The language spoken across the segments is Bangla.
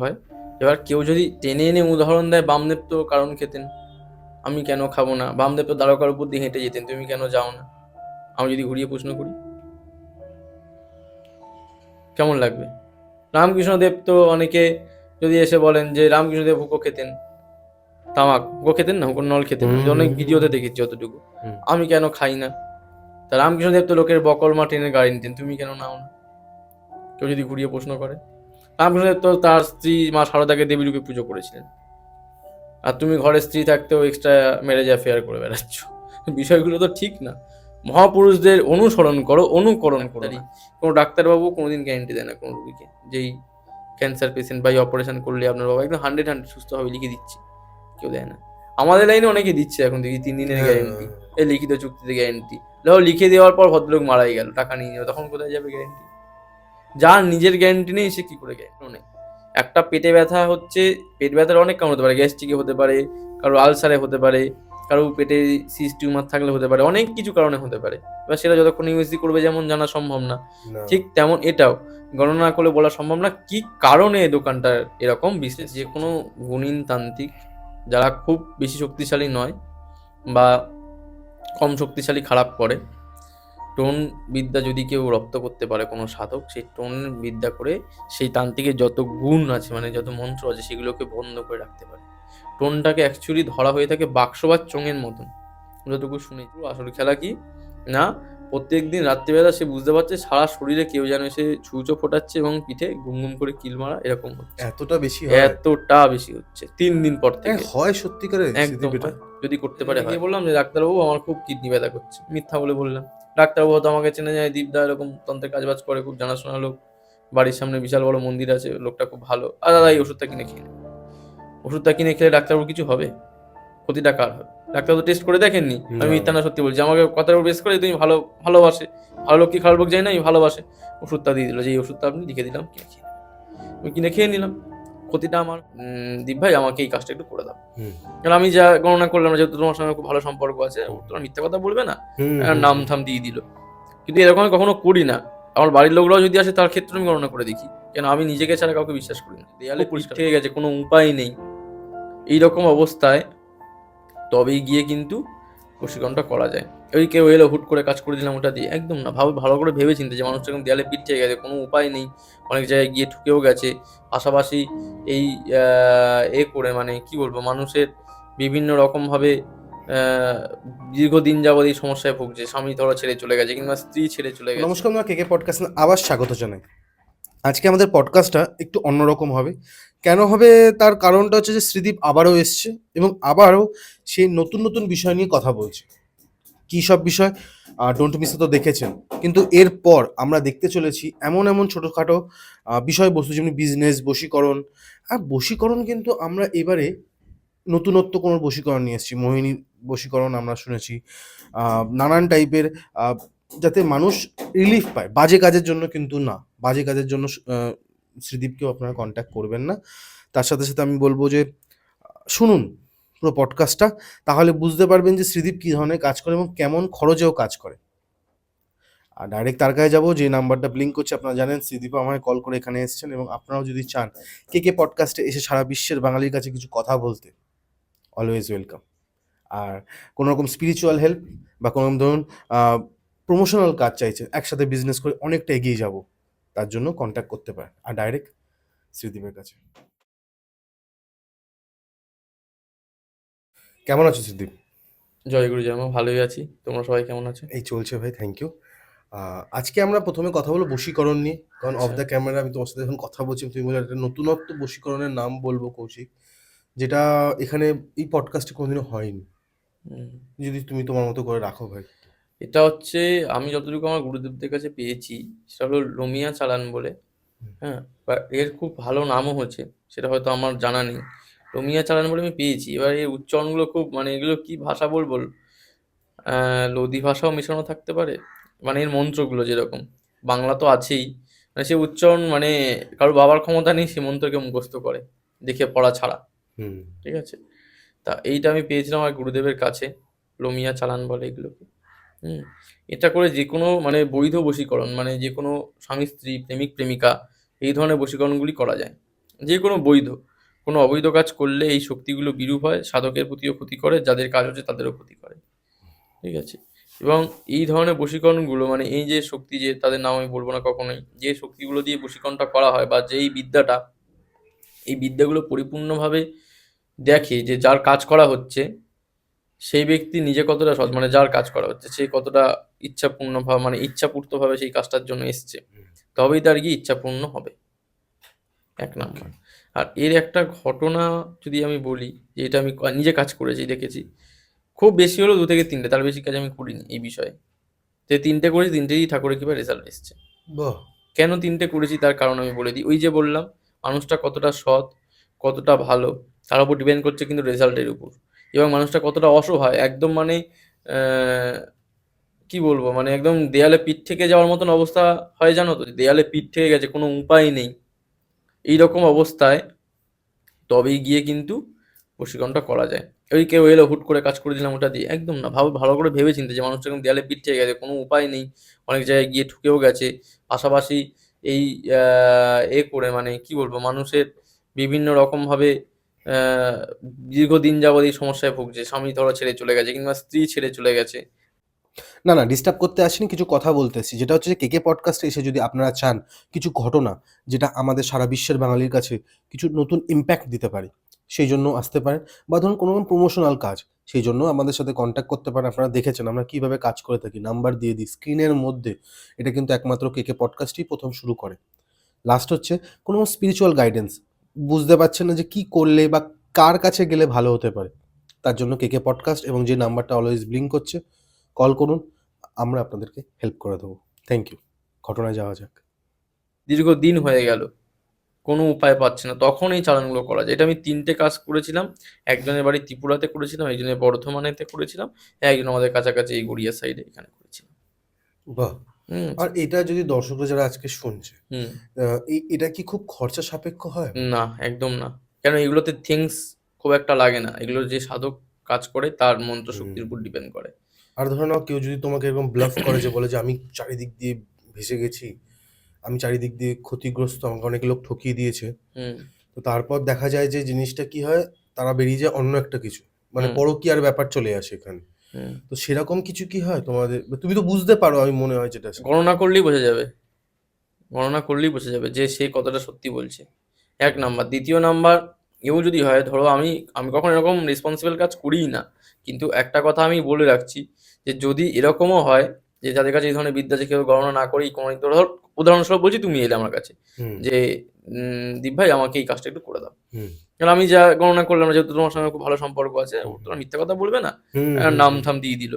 হয়। এবার কেউ যদি টেনে এনে উদাহরণ দেয়, বামদেব তো কারণ খেতেন, আমি কেন খাবো না? বামদেব তো দ্বারকার উপর দিয়ে হেঁটে যেতেন, তুমি কেন যাও না? আমি যদি ঘুরিয়ে প্রশ্ন করি, কেমন লাগবে? রামকৃষ্ণদেব তো অনেকে যদি এসে বলেন যে রামকৃষ্ণদেব হুঁকো খেতেন, তামাক হুঁকো খেতেন না, হুঁকোর নল খেতেন না, যে অনেক ভিডিওতে দেখেছি যতটুকু। আমি কেন খাই না? তা রামকৃষ্ণদেব তো লোকের বকল মা টেনে গাড়ি নিতেন, তুমি কেন নাও না? কেউ যদি ঘুরিয়ে প্রশ্ন করে, রামকৃষ্ণদেব তো তার স্ত্রী মা সারদাকে দেবী রূপে পুজো করেছিলেন, আর তুমি ঘরে স্ত্রী থাকতেও এক্সট্রা ম্যারেজ অ্যাফেয়ার করে বেড়াচ্ছ। বিষয়গুলো তো ঠিক না। মহাপুরুষদের অনুসরণ করো, অনুকরণ করো না। কোনো ডাক্তারবাবু কোনোদিন গ্যারান্টি দেয় না কোনো রুগীকে যেই ক্যান্সার পেশেন্ট বা এই অপারেশন করলে আপনার বাবা একদম 100 সুস্থ হবে লিখে দিচ্ছে, কেউ দেয় না। আমাদের লাইনে অনেকে দিচ্ছে এখন, দেখি 3 দিনের গ্যারেন্টি, এই লিখিত চুক্তিতে গ্যারেন্টি। ধরো লিখে দেওয়ার পর ভদ্রলোক মারাই গেল, টাকা নিয়ে নিল, তখন কোথায় যাবে গ্যারেন্টি? যার নিজের গ্যারেন্টি নেই সে কি করে গ্যারেন্টি নেই? একটা পেটে ব্যথা হচ্ছে, পেট ব্যথার অনেক কারণ হতে পারে, গ্যাস্ট্রিকে হতে পারে, কারো আলসারে হতে পারে, কারো পেটে সিস্ট টিউমার থাকলে হতে পারে, অনেক কিছু কারণে হতে পারে। এবার সেটা যতক্ষণ ইউএসজি করবে যেমন জানা সম্ভব না, ঠিক তেমন এটাও গণনা করে বলা সম্ভব না কি কারণে দোকানটার এরকম বিশেষ। যে কোনো গুণীন তান্ত্রিক যারা খুব বেশি শক্তিশালী নয় বা কম শক্তিশালী খারাপ করে, টোন বিদ্যা যদি কেউ রপ্ত করতে পারে, কোনো সাধক সেই টোন বিদ্যা করে সেই তান্ত্রিকের যত গুণ আছে, মানে যত মন্ত্র আছে, সেগুলোকে বন্ধ করে রাখতে পারে। টোনটাকে অ্যাকচুয়ালি ধরা হয়ে থাকে বাক্স বা চোঙের মতন, যতটুকু শুনেছি। আসল খেলা কি না, প্রত্যেক দিন রাত্রিবেলা সে বুঝতে পারছে সারা শরীরে কেউ যেন এসে ছুঁচো ফোটাচ্ছে এবং পিঠে গুম গুম করে কিল মারা এরকম হচ্ছে। এতটা বেশি হয়? এতটা বেশি হচ্ছে 3 দিন পর থেকে। হয় সত্যিকারে একদম এটা? হয়। যদি করতে পারে হয়। বললাম যে ডাক্তারবাবু আমার খুব কিডনি ব্যথা করছে, মিথ্যা বলে বললাম। ডাক্তারবাবু তো আমাকে চেনে যায়, দীপদা এরকম তন্ত্রের কাজবাজ করে, খুব জানাশোনা লোক, বাড়ির সামনে বিশাল বড় মন্দির আছে, লোকটা খুব ভালো। আর দাদা এই ওষুধটা কিনে খেয়ে নে। ওষুধটা কিনে খেলে ডাক্তারবাবু কিছু হবে? ক্ষতিটা কার হবে? ডাক্তার তো টেস্ট করে দেখেননি, আমি মিথ্যা না সত্যি বলছি, আমাকে কথার উপর বেস করে তুমি ভালোবাসে, ভালো লোক কি খারাপ লোক জানি না, আমি ভালোবাসে ওষুধটা দিয়ে দিল যে এই ওষুধটা আপনি লিখে দিলাম, কিনে খেয়ে নেবেন। আমি কিনে খেয়ে নিলাম, ক্ষতিটা আমার। দীপ ভাই আমাকে এই কাজটা একটু করে দাও। কারণ আমি যা গণনা করলাম, যেহেতু তোমার সঙ্গে খুব ভালো সম্পর্ক আছে, তোমার মিথ্যা কথা বলবে না, নাম থাম দিয়ে দিল। কিন্তু এরকম আমি কখনো করি না। আমার বাড়ির লোকরাও যদি আসে তার ক্ষেত্রে আমি গণনা করে দেখি, কেন আমি নিজেকে ছাড়া কাউকে বিশ্বাস করি না। দেয়ালে পরিষ্কার হয়ে গেছে, কোনো উপায় নেই, এইরকম অবস্থায় তবেই গিয়ে কিন্তু প্রশিক্ষণটা করা যায়। ওই কেউ এলো হুট করে কাজ করে দিলাম ওটা দিয়ে, একদম না। ভালো করে ভেবে চিন্তে, যে মানুষটা এখন দেয়ালে পিঠ থেকে গেছে, কোনো উপায় নেই, অনেক জায়গায় গিয়ে ঠুকেও গেছে, পাশাপাশি এই করে মানে কি বলবো, মানুষের বিভিন্ন রকমভাবে দীর্ঘদিন যাবৎ এই সমস্যায় ভুগছে। স্বামী ধরো ছেড়ে চলে গেছে, কিংবা স্ত্রী ছেড়ে চলে গেছে। নমস্কার, আমরা কেকে পডকাস্ট আবার স্বাগত জানাই। আজকে আমাদের পডকাস্টটা একটু অন্যরকম হবে। কেন হবে তার কারণটা হচ্ছে যে শ্রীদীপ আবারও এসছে এবং আবারও সেই নতুন নতুন বিষয় নিয়ে কথা বলছে। কী সব বিষয় ডোন্ট মিসে তো দেখেছেন, কিন্তু এরপর আমরা দেখতে চলেছি এমন এমন ছোটোখাটো বিষয়বস্তু, যেমনি বিজনেস, বশীকরণ। আর বশীকরণ কিন্তু আমরা এবারে নতুনত্ব কোনো বশীকরণ নিয়ে এসেছি। মোহিনী বশীকরণ আমরা শুনেছি, নানান টাইপের, যাতে মানুষ রিলিফ পায়। বাজে কাজের জন্য কিন্তু না, বাজে কাজের জন্য শ্রীদীপকেও আপনারা কন্ট্যাক্ট করবেন না। তার সাথে সাথে আমি বলবো যে শুনুন পুরো পডকাস্টটা, তাহলে বুঝতে পারবেন যে শ্রীদীপ কী ধরনের কাজ করে এবং কেমন খরচেও কাজ করে। আর ডাইরেক্ট তার কাছে যাবো, যে নাম্বারটা ব্লিঙ্ক করছে, আপনারা জানেন শ্রীদীপ আমায় কল করে এখানে এসেছেন, এবং আপনারাও যদি চান কে পডকাস্টে এসে সারা বিশ্বের বাঙালির কাছে কিছু কথা বলতে, অলওয়েজ ওয়েলকাম। আর কোনো রকম স্পিরিচুয়াল হেল্প বা কোনো ধরুন প্রমোশনাল কাজ চাইছেন, একসাথে বিজনেস করে অনেকটা এগিয়ে যাব, তার জন্য কন্ট্যাক্ট করতে পারেন। আর ডাইরেক্ট শ্রীদীপের কাছে। কেমন আছো শ্রীদীপ? জয় গুরু জয় মা, ভালোই আছি। তোমরা সবাই কেমন আছো? এই চলছে ভাই, থ্যাংক ইউ। আজকে আমরা প্রথমে কথা বলবো বশীকরণ নিয়ে, কারণ অফ দ্য ক্যামেরা আমি তোমার সাথে যখন কথা বলছি, তুমি বলে একটা নতুনত্ব বশীকরণের নাম বলবো, কৌশিক, যেটা এখানে এই পডকাস্টে কোনোদিনও হয়নি। যদি তুমি তোমার মতো করে রাখো ভাই। এটা হচ্ছে, আমি যতটুকু আমার গুরুদেবদের কাছে পেয়েছি, সেটা হলো লোমিয়া চালান বলে। হ্যাঁ, বা এর খুব ভালো নামও হচ্ছে, সেটা হয়তো আমার জানা নেই। লোমিয়া চালান বলে আমি পেয়েছি। এবার এর উচ্চারণগুলো খুব, মানে এগুলো কি ভাষা বলবো, লোদি ভাষাও মেশানো থাকতে পারে। মানে এর মন্ত্রগুলো যেরকম, বাংলা তো আছেই, মানে সে উচ্চারণ, মানে কারো বাবার ক্ষমতা নেই সে মন্ত্রকে মুখস্থ করে দেখে পড়া ছাড়া। ঠিক আছে, তা এইটা আমি পেয়েছিলাম আমার গুরুদেবের কাছে। লোমিয়া চালান বলে এগুলোকে। হুম, এটা করে যে কোনো মানে বৈধ বশীকরণ, মানে যে কোনো স্বামী স্ত্রী, প্রেমিক প্রেমিকা, এই ধরনের বশীকরণগুলি করা যায়। যে কোনো বৈধ, কোনো অবৈধ কাজ করলে এই শক্তিগুলো বিরূপ হয়, সাধকের প্রতিও ক্ষতি করে, যাদের কাজ হচ্ছে তাদেরও ক্ষতি করে। ঠিক আছে? এবং এই ধরনের বশীকরণগুলো মানে এই যে শক্তি, যে তাদের নাম আমি বলবো না কখনোই, যে শক্তিগুলো দিয়ে বশীকরণটা করা হয় বা যেই বিদ্যাটা, এই বিদ্যাগুলো পরিপূর্ণভাবে দেখে যে যার কাজ করা হচ্ছে সেই ব্যক্তি নিজে কতটা সৎ, মানে যার কাজ করা হচ্ছে সে কতটা ইচ্ছাপূর্ণভাবে মানে ইচ্ছাপূর্তভাবে সেই কাজটার জন্য এসছে, তবেই তার গিয়ে ইচ্ছাপূর্ণ হবে। এক নাম্বার। আর এর একটা ঘটনা যদি আমি বলি, যে এটা আমি নিজে কাজ করেছি, দেখেছি, খুব বেশি হলো 2 থেকে 3টে, তার বেশি কাজ আমি করিনি এই বিষয়ে। যে 3টে করেছি, 3টেই ঠাকুরের কৃপায় রেজাল্ট এসছে। বাহ। কেন 3টে করেছি তার কারণ আমি বলে দিই। ওই যে বললাম, মানুষটা কতটা সৎ, কতটা ভালো, তার উপর ডিপেন্ড করছে কিন্তু রেজাল্টের উপর। এবং মানুষটা কতটা অসহায়, একদম মানে আহ, কি বলবো, মানে একদম দেয়ালে পিঠ থেকে যাওয়ার মতন অবস্থা হয়, জানো তো, দেয়ালে পিঠ থেকে গেছে, কোনো উপায় নেই, এইরকম অবস্থায় তবেই গিয়ে কিন্তু বশীকরণটা করা যায়। ওই কেউ এলো হুট করে কাজ করে দিলাম ওটা দিয়ে, একদম না। ভালো করে ভেবে চিন্তে, যে মানুষটা এরকম দেয়ালে পিঠ থেকে গেছে, কোনো উপায় নেই, অনেক জায়গায় গিয়ে ঠুকেও গেছে, পাশাপাশি এই এ করে মানে কি বলবো, মানুষের বিভিন্ন রকম ভাবে আহ, দীর্ঘদিন যাবৎ এই সমস্যায় ভুগছে, স্বামী ধরো ছেড়ে চলে গেছে কিংবা স্ত্রী ছেড়ে চলে গেছে। না না, ডিস্টার্ব করতে আসেনি, কিছু কথা বলতে এসেছি। যেটা হচ্ছে যে কেকে পডকাস্টে এসে যদি আপনারা চান কিছু ঘটনা যেটা আমাদের সারা বিশ্বের বাঙালির কাছে কিছু নতুন ইম্প্যাক্ট দিতে পারে, সেই জন্য আসতে পারেন। বা ধরুন কোনো প্রমোশনাল কাজ, সেই জন্য আমাদের সাথে কন্ট্যাক্ট করতে পারেন। আপনারা দেখেছেন আমরা কীভাবে কাজ করে থাকি, নাম্বার দিয়ে দিই স্ক্রিনের মধ্যে। এটা কিন্তু একমাত্র কেকে পডকাস্টই প্রথম শুরু করে। লাস্ট হচ্ছে কোনো স্পিরিচুয়াল গাইডেন্স, বুঝতে পারছেন না যে কী করলে বা কার কাছে গেলে ভালো হতে পারে, তার জন্য কেকে পডকাস্ট এবং যে নাম্বারটা অলওয়েজ ব্লিঙ্ক করছে, কল করুন, আমরা আপনাদেরকে হেল্প করে দেবো। Thank you. ঘটনায় যাওয়া যাক। দীর্ঘদিন হয়ে গেল, কোনো উপায় পাচ্ছে না, তখন এই চালানগুলো করা যায়। এটা আমি 3টে কাজ করেছিলাম। একজনের বাড়ি ত্রিপুরাতে করেছিলাম, একজনের বর্ধমানেতে করেছিলাম, একজন আমাদের কাছাকাছি এই গড়িয়া সাইডে এখানে করেছিলাম। বাহ। হুম। আর এটা যদি দর্শকরা যারা আজকে শুনছে, হুম। এটা কি খুব খরচা সাপেক্ষ হয়? না, একদম না। কেন, এগুলোতে থিংস খুব একটা লাগে না, এগুলো যে সাধক কাজ করে তার মন্ত্র হুম। শক্তির উপর ডিপেন্ড করে। আর ধরে নাও কেউ যদি তোমাকে এরকম ব্লাফ করে, যে বলে যে আমি চারিদিক দিয়ে ভেসে গেছি, আমি চারিদিক দিয়ে ক্ষতিগ্রস্ত, আমাকে অনেক লোক ঠকিয়ে দিয়েছে, হুম। তো তারপর দেখা যায় যে জিনিসটা কি হয়, তারা বেরিয়ে যায় অন্য একটা কিছু, মানে হুম। পরকীয়ার ব্যাপার চলে আসে এখানে। হুম। তো সেরকম কিছু কি হয় তোমাদের? তুমি তো বুঝতে পারো, আমি মনে হয় যেটা। গণনা করলেই বোঝা যাবে, গণনা করলেই বোঝা যাবে যে সে কতটা সত্যি বলছে। এক নাম্বার। দ্বিতীয় নাম্বার, এও যদি হয়, ধরো আমি আমি কখনো এরকম রেসপন্সিবল কাজ করিই না, কিন্তু একটা কথা আমি বলে রাখছি, যে যদি এরকমও হয় যে যাদের কাছে এই ধরনের বিদ্যা আছে, কেউ গণনা না করেই কোনো, ধর উদাহরণস্বরূপ বলছি, তুমি এলে আমার কাছে হুম। যে দীপ ভাই আমাকে এই কাজটা একটু করে দাও, হুম। কারণ আমি যা গণনা করলাম না, যেহেতু তোমার সঙ্গে খুব ভালো সম্পর্ক আছে, হুম। তোমরা মিথ্যা কথা বলবে না, হুম। হুম। নাম হুম। ঠাম দিয়ে দিল।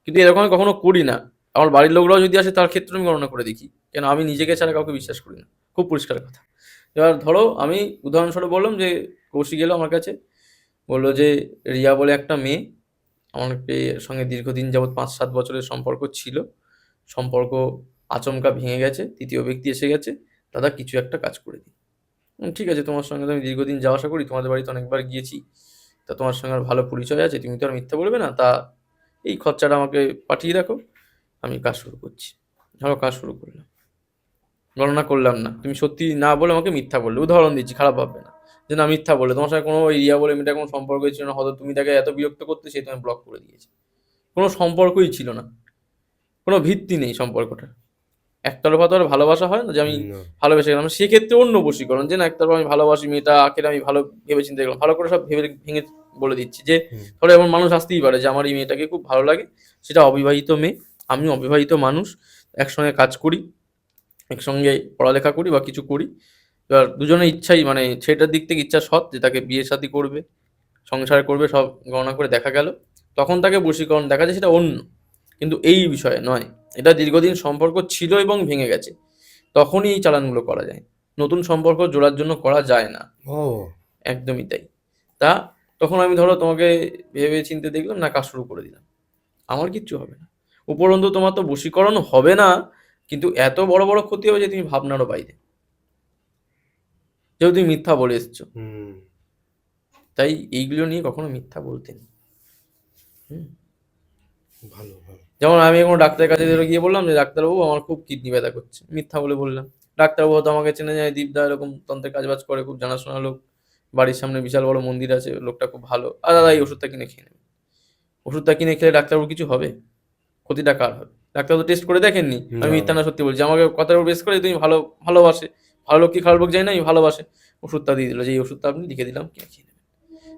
কিন্তু এরকম আমি কখনো করি না। আমার বাড়ির লোকরাও যদি আসে তার ক্ষেত্রে আমি গণনা করে দেখি, কেন আমি নিজেকে ছাড়া কাউকে বিশ্বাস করি না, খুব পরিষ্কার কথা। এবার ধরো আমি উদাহরণস্বরূপ বললাম যে কৌশিক এলো আমার কাছে, বললো যে রিয়া বলে একটা মেয়ে আমার সঙ্গে দীর্ঘদিন যাবৎ 5-7 বছরের সম্পর্ক ছিল, সম্পর্ক আচমকা ভেঙে গেছে, তৃতীয় ব্যক্তি এসে গেছে, দাদা কিছু একটা কাজ করে দিই। ঠিক আছে, তোমার সঙ্গে তো আমি দীর্ঘদিন যাওয়া আসা করি, তোমাদের বাড়িতে অনেকবার গিয়েছি, তা তোমার সঙ্গে আমার ভালো পরিচয় আছে, তুমি তো আর মিথ্যা বলবে না, তা এই খরচাটা আমাকে পাঠিয়ে রাখো, আমি কাজ শুরু করছি। ধরো কাজ শুরু করলাম, গণনা করলাম না, তুমি সত্যি না বলে আমাকে মিথ্যা বললে, উদাহরণ দিচ্ছি, খারাপ ভাববে না, যে না মিথ্যা বললে, তোমার সঙ্গে কোনো ওই রিয়া বলে মেয়েটার কোনো সম্পর্কই ছিল না, হয়তো তুমি তাকে এত বিরক্ত করতে সে তোমায় ব্লক করে দিয়েছে, কোনো সম্পর্কই ছিল না, কোনো ভিত্তি নেই সম্পর্কটা, একতরফা তো আর ভালোবাসা হয় না যে আমি না। ভালোবেসে গেলাম, সেক্ষেত্রে অন্য বশীকরণ, যে না একতরফা আমি ভালোবাসি মেয়েটা, আখের আমি ভালো ভেবে চিন্তে গেলাম, ভালো করে সব ভেবে ভেঙে বলে দিচ্ছি, যে হুম। ধরো এমন মানুষ আসতেই পারে যে আমার এই মেয়েটাকে খুব ভালো লাগে, সেটা অবিবাহিত মেয়ে, আমি অবিবাহিত মানুষ, একসঙ্গে কাজ করি, একসঙ্গে পড়ালেখা করি বা কিছু করি, এবার দুজনের ইচ্ছাই মানে ছেলেটার দিক থেকে ইচ্ছা সৎ যে তাকে বিয়ে শাদী করবে, সংসার করবে, সব গণনা করে দেখা গেল, তখন তাকে বশীকরণ দেখা যায়, সেটা অন্য, কিন্তু এই বিষয়ে নয়। এটা দীর্ঘদিন সম্পর্ক ছিল এবং ভেঙে গেছে, তখনই এই চালানগুলো করা যায়, নতুন সম্পর্ক জোড়ার জন্য করা যায় না। ও। একদমই তাই। তা তখন আমি ধরো তোমাকে ভেবে চিন্তে দেখলাম না, কাজ শুরু করে দিলাম, আমার কিচ্ছু হবে না, উপরন্তু তোমার তো বশীকরণ হবে না, কিন্তু এত বড় বড় ক্ষতি হবে যে তুমি ভাবনারও বাইরে, যেহেতু তুমি মিথ্যা বলে এসছো। হুম। তাই এইগুলো নিয়ে কখনো মিথ্যা বলতে নেই। হুম। ভালো ভালো। যেমন আমি কোনো ডাক্তারের কাছে ধরো গিয়ে বললাম যে ডাক্তারবাবু আমার খুব কিডনি ব্যথা করছে, মিথ্যা বলে বললাম, ডাক্তারবাবু হয়তো আমাকে চেনে যায়, দীপদা এরকম তন্ত্রের কাজবাজ করে, খুব জানাশোনা লোক, বাড়ির সামনে বিশাল বড় মন্দির আছে, লোকটা খুব ভালো। আর দাদা এই ওষুধটা কিনে খেয়ে নেবে। ওষুধটা কিনে খেলে ডাক্তারবাবুর কিছু হবে? ক্ষতিটা কার হবে? ডাক্তার তো টেস্ট করে দেখেননি। আমি না। মিথ্যা না সত্যি বলছি, আমাকে কথার উপর বেস করে তুমি ভালোবাসে, ভালো লোক কি খারাপ লোক জানি না, আমি ভালোবাসে, ওষুধটা দিয়ে দিল যে এই ওষুধটা আপনি লিখে দিলাম, কিনে খেয়ে নেবেন।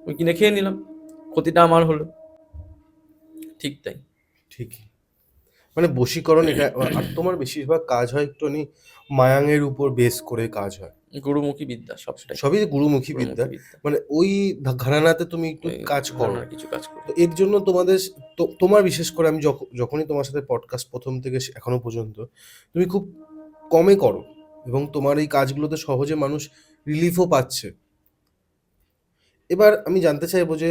আমি কিনে খেয়ে নিলাম, ক্ষতিটা আমার হলো। ঠিক তাই। ঠিকই। মানে বশীকরণ এটা, আর তোমার বেশিরভাগ কাজ হয় একটুখানি মায়াঙের উপর বেস করে কাজ হয়, গুরুমুখী বিদ্যা সবটাই। সবই গুরুমুখী বিদ্যা। গুরুমুখী বিদ্যা, মানে ওই ঘরানাতে তুমি একটু ওই কাজ করো। ধরনের কিছু কাজ করি। তো এর জন্য তোমাদের তোমার বিশেষ করে আমি যখনই তোমার সাথে পডকাস্ট প্রথম থেকে এখনো পর্যন্ত, তুমি খুব কমে করো এবং তোমার এই কাজগুলোতে সহজে মানুষ রিলিফও পাচ্ছে। এবার আমি জানতে চাইবো যে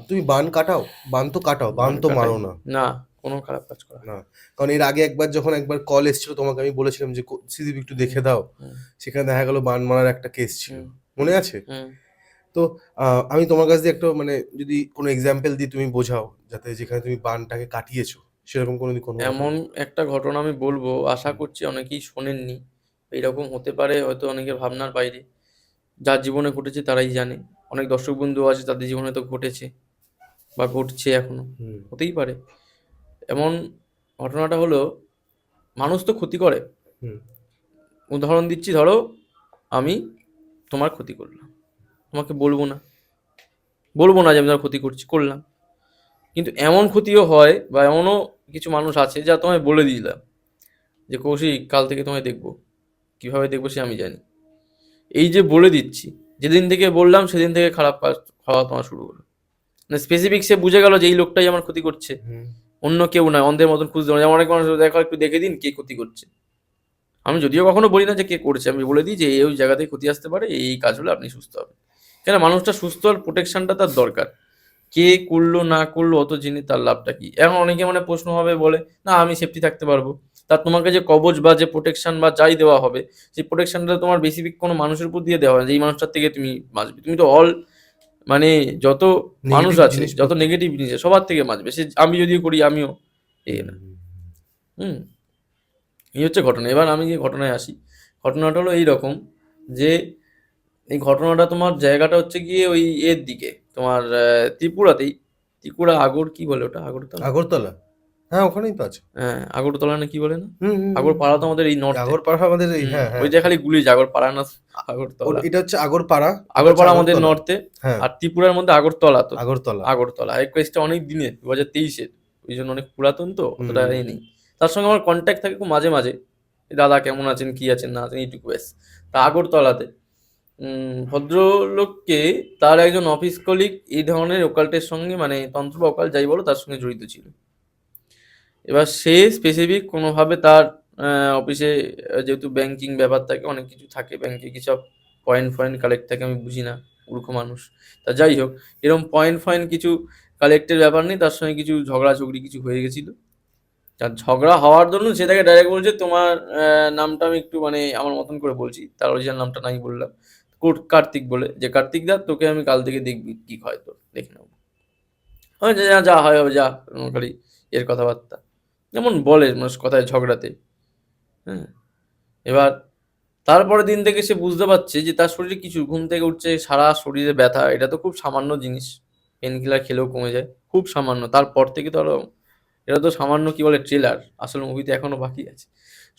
তুমি বান কাটাও? বান তো কাটাও, বান তো কাটাই মারো না? না, কোনো খারাপ কাজ করা হয় না, কারণ এর আগে একবার কল এসেছিল তোমাকে, আমি বলেছিলাম যে সিদিপ একটু দেখে দাও, হুম, সেখানে দেখা গেল বান মারার একটা কেস ছিল, হুম, মনে আছে? হুম। তো আমি তোমার কাছ দিয়ে একটা মানে যদি কোনো এক্সাম্পল দিয়ে তুমি বোঝাও, যাতে যেখানে তুমি বানটাকে কাটিয়েছো সেরকম কোনো ঘটনা। এমন একটা ঘটনা আমি বলবো, আশা করছি অনেকেই শোনেননি। এইরকম হতে পারে হয়তো অনেকের ভাবনার বাইরে। যার জীবনে ঘটেছে তারাই জানে। অনেক দর্শক বন্ধু আছে তাদের জীবনে তো ঘটেছে বা ঘটছে এখনো, হুম হতেই পারে। এমন ঘটনাটা হলো, মানুষ তো ক্ষতি করে। হুম উদাহরণ দিচ্ছি, ধরো আমি তোমার ক্ষতি করলাম, তোমাকে বলবো না যে আমি তোমার ক্ষতি করলাম। কিন্তু এমন ক্ষতিও হয় বা এমনও কিছু মানুষ আছে যা তোমায় বলে দিলাম যে কৌশিক কাল থেকে তোমায় দেখবো, কিভাবে দেখবো সে আমি জানি। এই যে বলে দিচ্ছি, যেদিন থেকে বললাম সেদিন থেকে খারাপ কাজ হওয়া তোমার শুরু হলো। মানে স্পেসিফিক সে বুঝে গেল যে এই লোকটাই আমার ক্ষতি করছে, হুম অন্য কেউ নয়। অন্ধের মতন খুঁজতে হবে, যেমন অনেক মানুষ দেখো একটু দেখে দিন কে ক্ষতি করছে। আমি যদিও কখনো বলি না যে কে করছে, আমি বলে দিই যে এই ওই জায়গা থেকে ক্ষতি আসতে পারে, এই কাজ হলে আপনি সুস্থ হবেন। কেন মানুষটা সুস্থ হওয়ার প্রোটেকশনটা তার দরকার। কে করলো না করলো অত জেনে তার লাভটা কি? এখন অনেকে মানে প্রশ্ন হবে বলে, না আমি সেফটি থাকতে পারবো। তার তোমাকে যে কবচ বা যে প্রোটেকশন বা যাই দেওয়া হবে, সেই প্রোটেকশনটা তোমার বেসিফিক কোনো মানুষের উপর দিয়ে দেওয়া হয় যে এই মানুষটার থেকে তুমি বাঁচবে। তুমি তো অল মানে যত মানুষ নেগেটিভ আছে, জিনিস যত নেগেটিভ জিনিস আছে, সবার থেকে বাঁচবে। সে আমি যদিও করি আমিও এই না। হুম, এই হচ্ছে ঘটনা। এবার আমি যে ঘটনায় আসি, ঘটনাটা হলো এইরকম যে এই ঘটনাটা তোমার জায়গাটা হচ্ছে গিয়ে ওই এর দিকে, তোমার ত্রিপুরাতেই। ত্রিপুরা আগর কি বলে ওটা, আগরতলা? আগরতলা, হ্যাঁ ওখানেই তো আছে। হ্যাঁ, আগরতলা না কি বলে না? হুম হুম হুম আগরপাড়া তো আমাদের এই নর্থে। আগরপাড়া আমাদের এই, হুম, হ্যাঁ ওই হ্যাঁ। যে খালি গুলিয়ে আগরপাড়া না আগরতলা। এটা হচ্ছে আগরপাড়া, এটা হচ্ছে আগরপাড়া আমাদের আগরতলা। নর্থে। হ্যাঁ, আর ত্রিপুরার মধ্যে আগরতলা তো। আগরতলা। আগরতলা এই কেসটা অনেক দিনের, 2023-এর। ওই জন্য অনেক পুরাতন তো, অতটা হুম এ নেই। তার সঙ্গে আমার কন্ট্যাক্ট থাকে খুব মাঝে মাঝে, দাদা কেমন আছেন কি আছেন না আছেন এইটুকু ব্যাস। তা আগরতলাতে ভদ্রলোককে তার একজন অফিস কলিগ এই ধরনের ওকাল্টের সঙ্গে, মানে তন্ত্র বা ওকাল্ট যাই বলো, তার সঙ্গে জড়িত ছিল। এবার সে স্পেসিফিক কোনোভাবে তার অফিসে, যেহেতু ব্যাংকিং ব্যাপার থাকে, অনেক কিছু থাকে ব্যাংকে, কিছু পয়েন্ট ফয়েন্ট কালেক্ট থাকে, আমি বুঝি না, মূর্খ মানুষ। তা যাই হোক, এরকম পয়েন্ট ফয়েন্ট কিছু কালেক্টের ব্যাপার নেই, তার সঙ্গে কিছু ঝগড়াঝগড়ি কিছু হয়ে গেছিল। আর ঝগড়া হওয়ার জন্য সে তাকে ডাইরেক্ট বলছে তোমার নামটা আমি একটু মানে আমার মতন করে বলছি, তার অরিজিনাল নামটা নাই বললাম, কার্তিক বলে, যে কার্তিক দা তোকে আমি কাল থেকে দেখবি কি হয়, তোর দেখে নেবো। হয় যে যা যা হয় হবে, যা খালি এর কথাবার্তা যেমন বলে মানুষ কথায় ঝগড়াতে। হ্যাঁ, এবার তারপরে দিন থেকে সে বুঝতে পারছে যে তার শরীরে কিছু, ঘুম থেকে উঠছে সারা শরীরে ব্যথা, এটা তো খুব সামান্য জিনিস, পেন কিলার খেলেও কমে যায়, খুব সামান্য। তারপর থেকে তো আরো, এটা তো সামান্য কি বলে ট্রেলার, আসল মুভিতে এখনো বাকি আছে।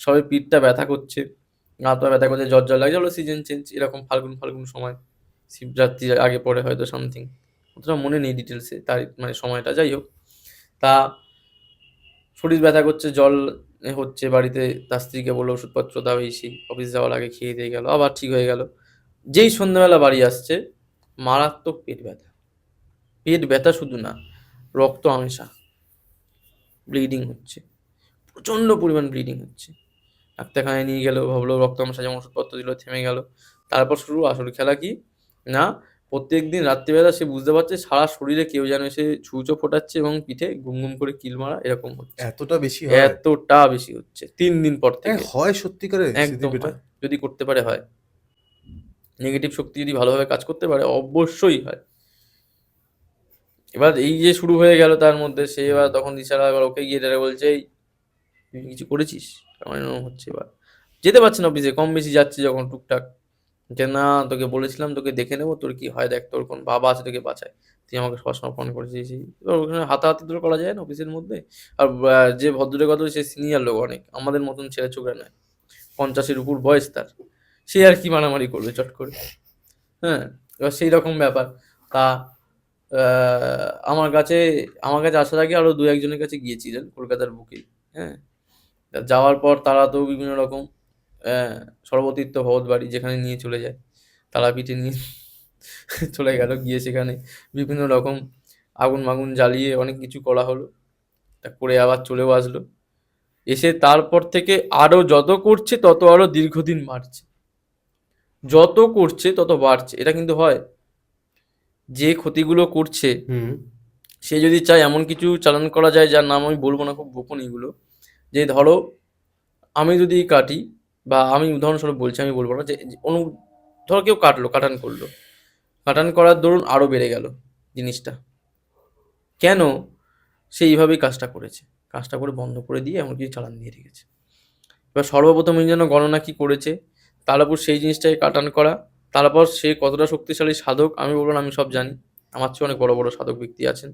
সবাই পিঠটা ব্যথা করছে, গা পা ব্যথা করছে, জ্বর জ্বর লাগছে, হলো সিজন চেঞ্জ, এরকম ফাল্গুন ফাল্গুন সময়, শিবরাত্রির আগে পরে হয়তো সামথিং, অতটা মনে নেই ডিটেলসে তার মানে সময়টা। যাই হোক, তা শরীর ব্যথা করছে, জল হচ্ছে বাড়িতে, তার স্ত্রীকে বললো ওষুধপত্র দাও, এই সেই, অফিস যাওয়ার আগে খেয়ে দিয়ে গেল, আবার ঠিক হয়ে গেল। যেই সন্ধ্যাবেলা বাড়ি আসছে, মারাত্মক পেট ব্যথা। পেট ব্যথা শুধু না, রক্ত আমেশা, ব্লিডিং হচ্ছে, প্রচণ্ড পরিমাণ ব্লিডিং হচ্ছে। ডাক্তারখানায় নিয়ে গেল, ভাবলো রক্ত আমাশা, যেমন ওষুধপত্র দিল, থেমে গেল। তারপর শুরু আসল খেলা কি না, প্রত্যেক দিন রাত্রিবেলা সে বুঝতে পারছে সারা শরীরে কেউ যেন এসে ছুঁচো ফোটাচ্ছে এবং পিঠে ঘুম ঘুম করে কিল মারা এরকম হচ্ছে। এতটা বেশি হয়? এতটা বেশি হচ্ছে 3 দিন পর হ্যাঁ থেকে। হয় সত্যিকারে একদম সিদিপ এটা? হয়, যদি করতে পারে হয়। নেগেটিভ শক্তি যদি ভালোভাবে কাজ করতে পারে অবশ্যই হয়। এবার এই যে শুরু হয়ে গেল তার মধ্যে, সে এবার তখন ইশারা, এবার ওকে গিয়ে ডাইরেক্ট বলছে এই তুই কিছু করেছিস, আমার এরকম হচ্ছে। এবার যেতে পারছি না অফিসে, কম বেশি যাচ্ছি যখন টুকটাক, যে না তোকে বলেছিলাম তোকে দেখে নেবো, তোর কি হয় দেখ, তোর কোন বাবা আছে তোকে বাঁচায়, তুই আমাকে সবসময় ফোন করেছিস। এবার ওখানে হাতাহাতি তো করা যায় না অফিসের মধ্যে। আর যে ভদ্রলোক কথা সে সিনিয়র লোক অনেক, আমাদের মতন ছেলে ছোকরা নয়, 50-এর উপর বয়স তার, সে আর কি মারামারি করবে চট করে। হ্যাঁ, এবার সেই রকম ব্যাপার। তা আমার কাছে আসার আগে আরো দু একজনের কাছে গিয়েছিলেন কলকাতার বুকে। হ্যাঁ, তা যাওয়ার পর তারা তো বিভিন্ন রকম আহ, সর্বতীর্থ ভগৎ বাড়ি যেখানে নিয়ে চলে যায়, তারাপীঠে নিয়ে চলে গেল, গিয়ে সেখানে বিভিন্ন রকম আগুন মাগুন জ্বালিয়ে অনেক কিছু করা হলো, তা করে আবার চলেও আসলো। এসে তারপর থেকে আরো যত করছে তত আরো দীর্ঘদিন বাড়ছে, যত করছে তত বাড়ছে। এটা কিন্তু হয়, যে ক্ষতিগুলো করছে হুম সে যদি চায় এমন কিছু চালান করা যায়, যার নাম আমি বলবো না, খুব গোপন এগুলো। যে ধরো আমি যদি কাটি, বা আমি উদাহরণস্বরূপ বলছি, আমি বলবো না যে যে ধরো কেউ কাটলো, কাটান করলো, কাটান করার দরুন আরো বেড়ে গেল জিনিসটা, কেন? সে এইভাবেই কাজটা করেছে, কাজটা করে বন্ধ করে দিয়ে এমন কিছু চালান দিয়ে রেখেছে। এবার সর্বপ্রথম এই জন্য গণনা কি করেছে, তার উপর সেই জিনিসটাকে কাটান করা, তারপর সে কতটা শক্তিশালী সাধক আমি বলবো না, আমি সব জানি, আমার চেয়ে অনেক বড় বড় সাধক ব্যক্তি আছেন,